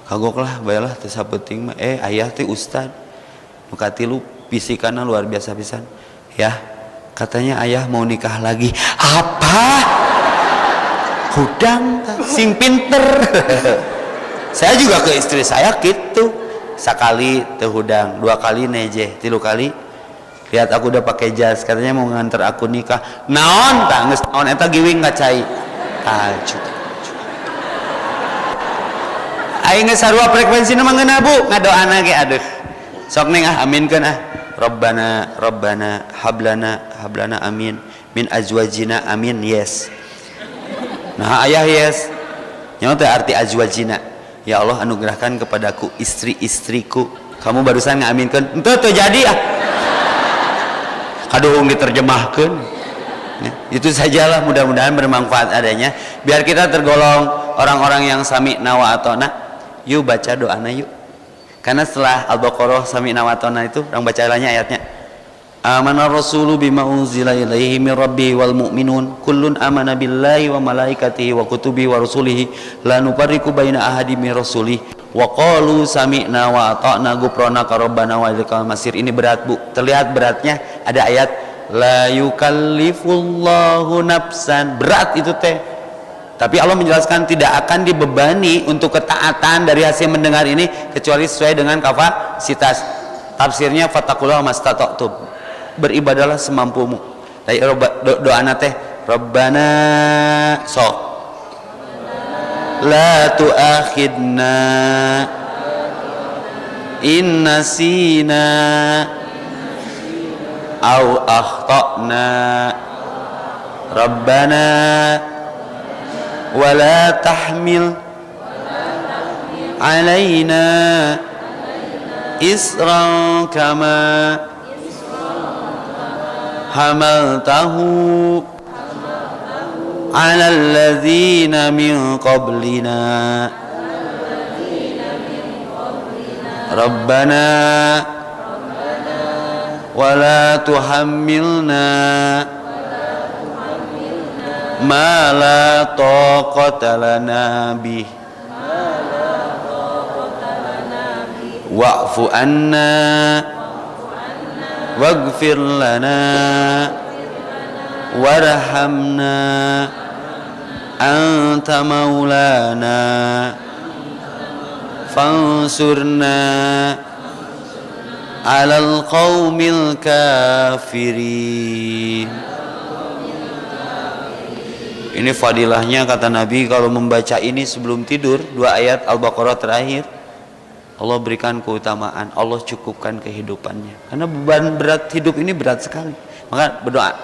kagok lah, bayalah teu sapenting mah. Ayah teh ustad muka tilu bisikanna luar biasa pisan, ya katanya ayah mau nikah lagi. Apa? Hudang sing pinter. Saya juga ke istri saya gitu, sekali teu hudang, 2 kali nejeh, 3 kali lihat aku udah pakai jas, katanya mau nganter aku nikah. Naon tah geus naon eta giwing ngacai tahajud. Aing geus sarua frekuensina mah ngeuna Bu, ngadoana ge aduh. Sok neng aminkeun Rabbana hablana amin min azwajina amin, yes. Nah ayah yes. Nyawa teh arti azwajina. Ya Allah anugerahkan kepadaku istri-istriku. Kamu barusan ngaminkeun, henteu teu jadi kaduhung diterjemahkeun. Ya, itu sajalah, mudah-mudahan bermanfaat adanya biar kita tergolong orang-orang yang sami'na wa ata'na. Yuk baca doana yuk. Karena setelah Al-Baqarah sami'na wa ata'na itu orang baca lainnya ayatnya. Amanar rasulu bima unzila ilaihi mir rabbi wal mu'minun kullun amana billahi wa malaikatihi wa kutubihi wa rusulihi la nufarriqu baina ahadin min rasulih wa qalu sami'na wa ata'na ghufranaka rabbana wa ilaikal masir. Ini berat Bu, terlihat beratnya. Ada ayat la yukallifullahu nafsan, berat itu teh, tapi Allah menjelaskan tidak akan dibebani untuk ketaatan dari hasil mendengar ini kecuali sesuai dengan kapasitas. Tafsirnya fattaqullaha mastata'tum, beribadalah semampumu. Dari doana teh Rabbana sok la tu'akhidna in nasina au akhtana Rabbana wala tahmil alaina isran kama hamaltahu ala alladzina min qablina Rabbana wala tuhammilna ma la taqata lana bih wa'fu anna waghfir lana warhamna anta maulana fansurna alal qaumil kafirin. Ini fadilahnya kata Nabi, kalau membaca ini sebelum tidur 2 ayat Al-Baqarah terakhir, Allah berikan keutamaan, Allah cukupkan kehidupannya. Karena beban berat hidup ini berat sekali. Maka berdoa,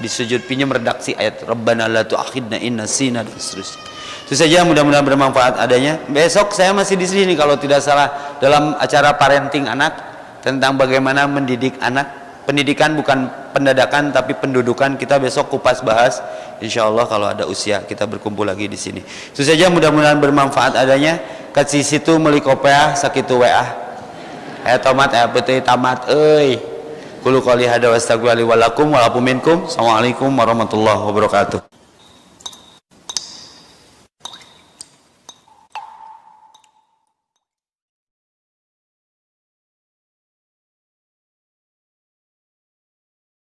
di sujud pinjam redaksi ayat Rabbana la tu'akhidna in nasina dan seterusnya. Itu saja, mudah-mudahan bermanfaat adanya. Besok saya masih di sini kalau tidak salah dalam acara parenting anak tentang bagaimana mendidik anak. Pendidikan bukan pendadakan tapi pendudukan, kita besok kupas bahas. Insya Allah kalau ada usia kita berkumpul lagi di sini. Itu saja, mudah-mudahan bermanfaat adanya. Kasih situ meuli kopea sakitu WA. Tomat peuting tamat euy. Qulu qouli hada wa astagfirullahi wa lakum wa lakum minkum. Assalamualaikum warahmatullahi wabarakatuh.